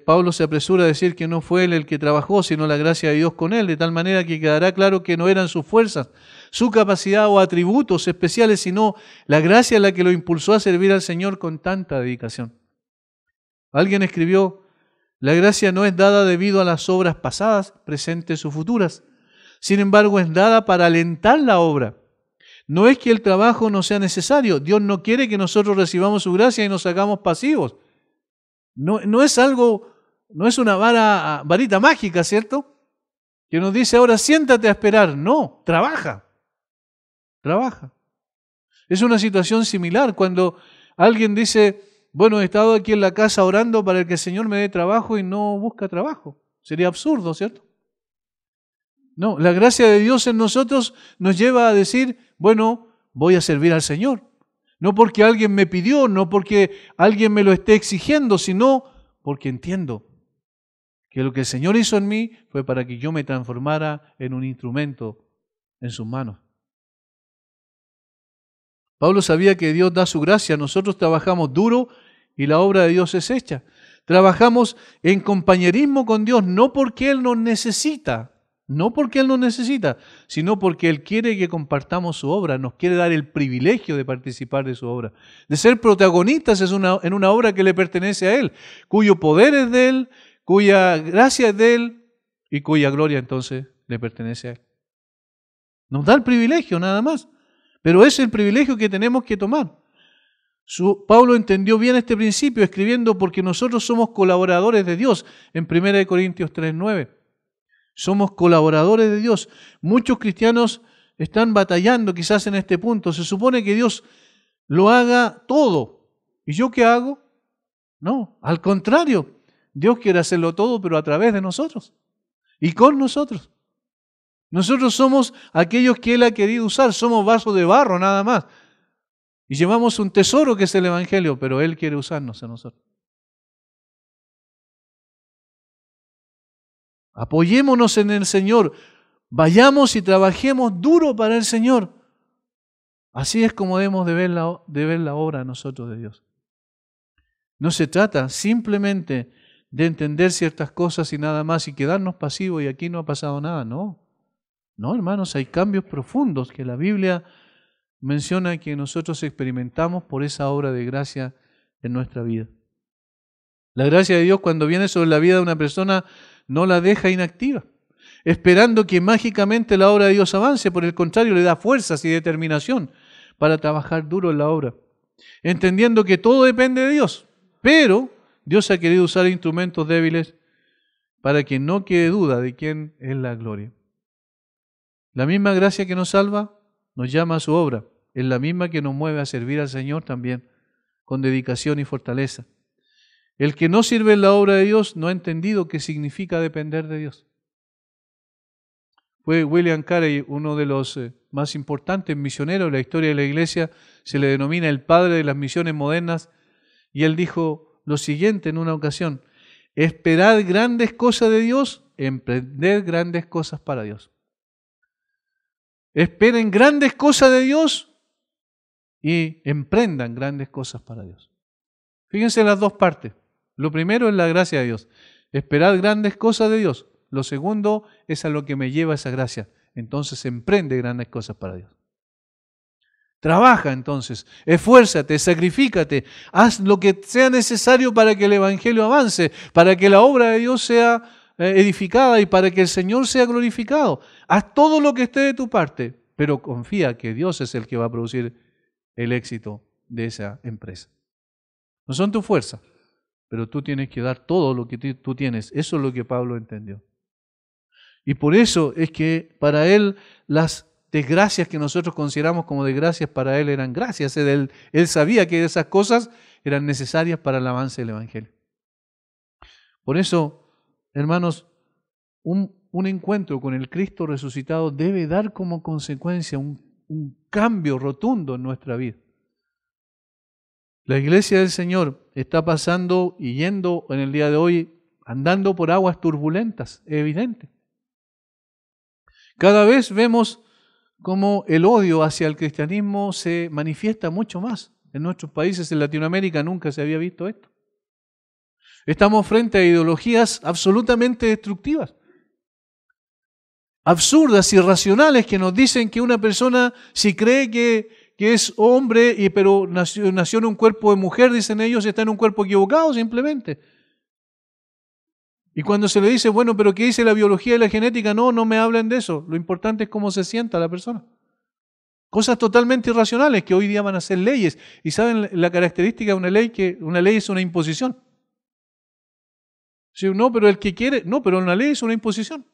Pablo se apresura a decir que no fue él el que trabajó, sino la gracia de Dios con él, de tal manera que quedará claro que no eran sus fuerzas, su capacidad o atributos especiales, sino la gracia la que lo impulsó a servir al Señor con tanta dedicación. Alguien escribió, la gracia no es dada debido a las obras pasadas, presentes o futuras, sin embargo es dada para alentar la obra. No es que el trabajo no sea necesario, Dios no quiere que nosotros recibamos su gracia y nos hagamos pasivos. No es algo, no es una varita mágica, ¿cierto? Que nos dice ahora siéntate a esperar. No, trabaja. Es una situación similar cuando alguien dice, bueno, he estado aquí en la casa orando para que el Señor me dé trabajo y no busca trabajo. Sería absurdo, ¿cierto? No, la gracia de Dios en nosotros nos lleva a decir, bueno, voy a servir al Señor. No porque alguien me pidió, no porque alguien me lo esté exigiendo, sino porque entiendo que lo que el Señor hizo en mí fue para que yo me transformara en un instrumento en sus manos. Pablo sabía que Dios da su gracia, nosotros trabajamos duro y la obra de Dios es hecha. Trabajamos en compañerismo con Dios, no porque Él nos necesita, sino porque Él quiere que compartamos su obra, nos quiere dar el privilegio de participar de su obra, de ser protagonistas en una obra que le pertenece a Él, cuyo poder es de Él, cuya gracia es de Él y cuya gloria entonces le pertenece a Él. Nos da el privilegio nada más, pero es el privilegio que tenemos que tomar. Pablo entendió bien este principio escribiendo porque nosotros somos colaboradores de Dios en 1 Corintios 3:9. Somos colaboradores de Dios. Muchos cristianos están batallando quizás en este punto. Se supone que Dios lo haga todo. ¿Y yo qué hago? No, al contrario. Dios quiere hacerlo todo, pero a través de nosotros y con nosotros. Nosotros somos aquellos que Él ha querido usar. Somos vasos de barro nada más. Y llevamos un tesoro que es el Evangelio, pero Él quiere usarnos a nosotros. Apoyémonos en el Señor. Vayamos y trabajemos duro para el Señor. Así es como debemos de ver la obra nosotros de Dios. No se trata simplemente de entender ciertas cosas y nada más y quedarnos pasivos y aquí no ha pasado nada. No, hermanos, hay cambios profundos que la Biblia menciona que nosotros experimentamos por esa obra de gracia en nuestra vida. La gracia de Dios cuando viene sobre la vida de una persona no la deja inactiva, esperando que mágicamente la obra de Dios avance. Por el contrario, le da fuerzas y determinación para trabajar duro en la obra, entendiendo que todo depende de Dios, pero Dios ha querido usar instrumentos débiles para que no quede duda de quién es la gloria. La misma gracia que nos salva nos llama a su obra, es la misma que nos mueve a servir al Señor también con dedicación y fortaleza. El que no sirve en la obra de Dios no ha entendido qué significa depender de Dios. Fue William Carey, uno de los más importantes misioneros de la historia de la Iglesia, se le denomina el padre de las misiones modernas, y él dijo lo siguiente en una ocasión: esperad grandes cosas de Dios, emprender grandes cosas para Dios. Esperen grandes cosas de Dios y emprendan grandes cosas para Dios. Fíjense en las dos partes. Lo primero es la gracia de Dios. Esperad grandes cosas de Dios. Lo segundo es a lo que me lleva esa gracia. Entonces emprende grandes cosas para Dios. Trabaja entonces, esfuérzate, sacrifícate, haz lo que sea necesario para que el Evangelio avance, para que la obra de Dios sea edificada y para que el Señor sea glorificado. Haz todo lo que esté de tu parte, pero confía que Dios es el que va a producir el éxito de esa empresa. No son tu fuerza, pero tú tienes que dar todo lo que tú tienes. Eso es lo que Pablo entendió. Y por eso es que para él las desgracias que nosotros consideramos como desgracias, para él eran gracias. Él sabía que esas cosas eran necesarias para el avance del Evangelio. Por eso, hermanos, un encuentro con el Cristo resucitado debe dar como consecuencia un cambio rotundo en nuestra vida. La iglesia del Señor está pasando y yendo en el día de hoy, andando por aguas turbulentas, es evidente. Cada vez vemos cómo el odio hacia el cristianismo se manifiesta mucho más. En nuestros países, en Latinoamérica, nunca se había visto esto. Estamos frente a ideologías absolutamente destructivas, absurdas, irracionales, que nos dicen que una persona, si cree que es hombre, pero nació en un cuerpo de mujer, dicen ellos, está en un cuerpo equivocado simplemente. Y cuando se le dice, bueno, pero ¿qué dice la biología y la genética? No me hablen de eso. Lo importante es cómo se sienta la persona. Cosas totalmente irracionales que hoy día van a ser leyes. ¿Y saben la característica de una ley? Que una ley es una imposición. Sí, no, pero el que quiere, no, pero una ley es una imposición.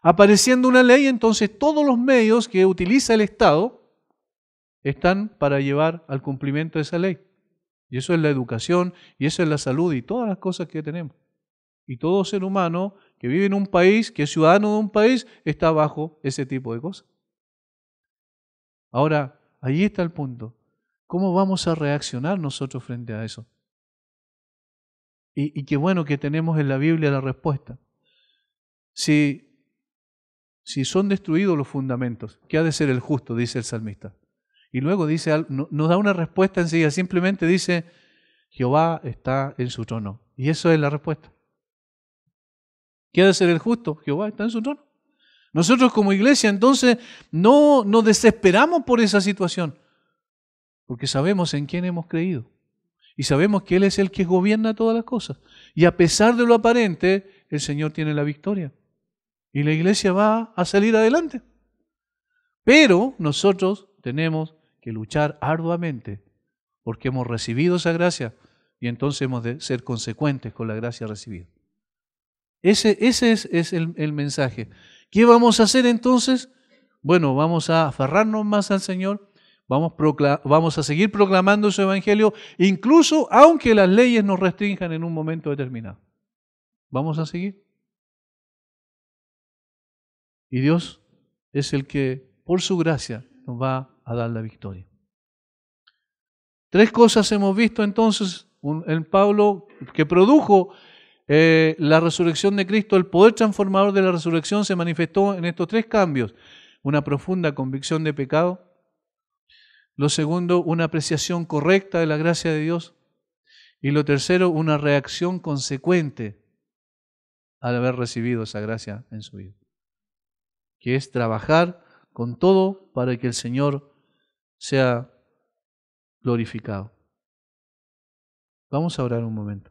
Apareciendo una ley, entonces todos los medios que utiliza el Estado están para llevar al cumplimiento de esa ley. Y eso es la educación, y eso es la salud, y todas las cosas que tenemos. Y todo ser humano que vive en un país, que es ciudadano de un país, está bajo ese tipo de cosas. Ahora, ahí está el punto. ¿Cómo vamos a reaccionar nosotros frente a eso? Y qué bueno que tenemos en la Biblia la respuesta. Si son destruidos los fundamentos, ¿qué ha de ser el justo? Dice el salmista. Y luego dice, nos da una respuesta enseguida, simplemente dice, Jehová está en su trono. Y eso es la respuesta. ¿Qué ha de ser el justo? Jehová está en su trono. Nosotros como iglesia entonces no nos desesperamos por esa situación, porque sabemos en quién hemos creído y sabemos que Él es el que gobierna todas las cosas. Y a pesar de lo aparente, el Señor tiene la victoria y la iglesia va a salir adelante. Pero nosotros tenemos que luchar arduamente porque hemos recibido esa gracia y entonces hemos de ser consecuentes con la gracia recibida. Ese es el mensaje. ¿Qué vamos a hacer entonces? Bueno, vamos a aferrarnos más al Señor, vamos a seguir proclamando su evangelio, incluso aunque las leyes nos restrinjan en un momento determinado. Vamos a seguir. Y Dios es el que, por su gracia, nos va a dar la victoria. 3 cosas hemos visto entonces en Pablo que produjo la resurrección de Cristo. El poder transformador de la resurrección se manifestó en estos 3 cambios. Una profunda convicción de pecado. Lo segundo, una apreciación correcta de la gracia de Dios. Y lo tercero, una reacción consecuente al haber recibido esa gracia en su vida, que es trabajar con todo para que el Señor sea glorificado. Vamos a orar un momento.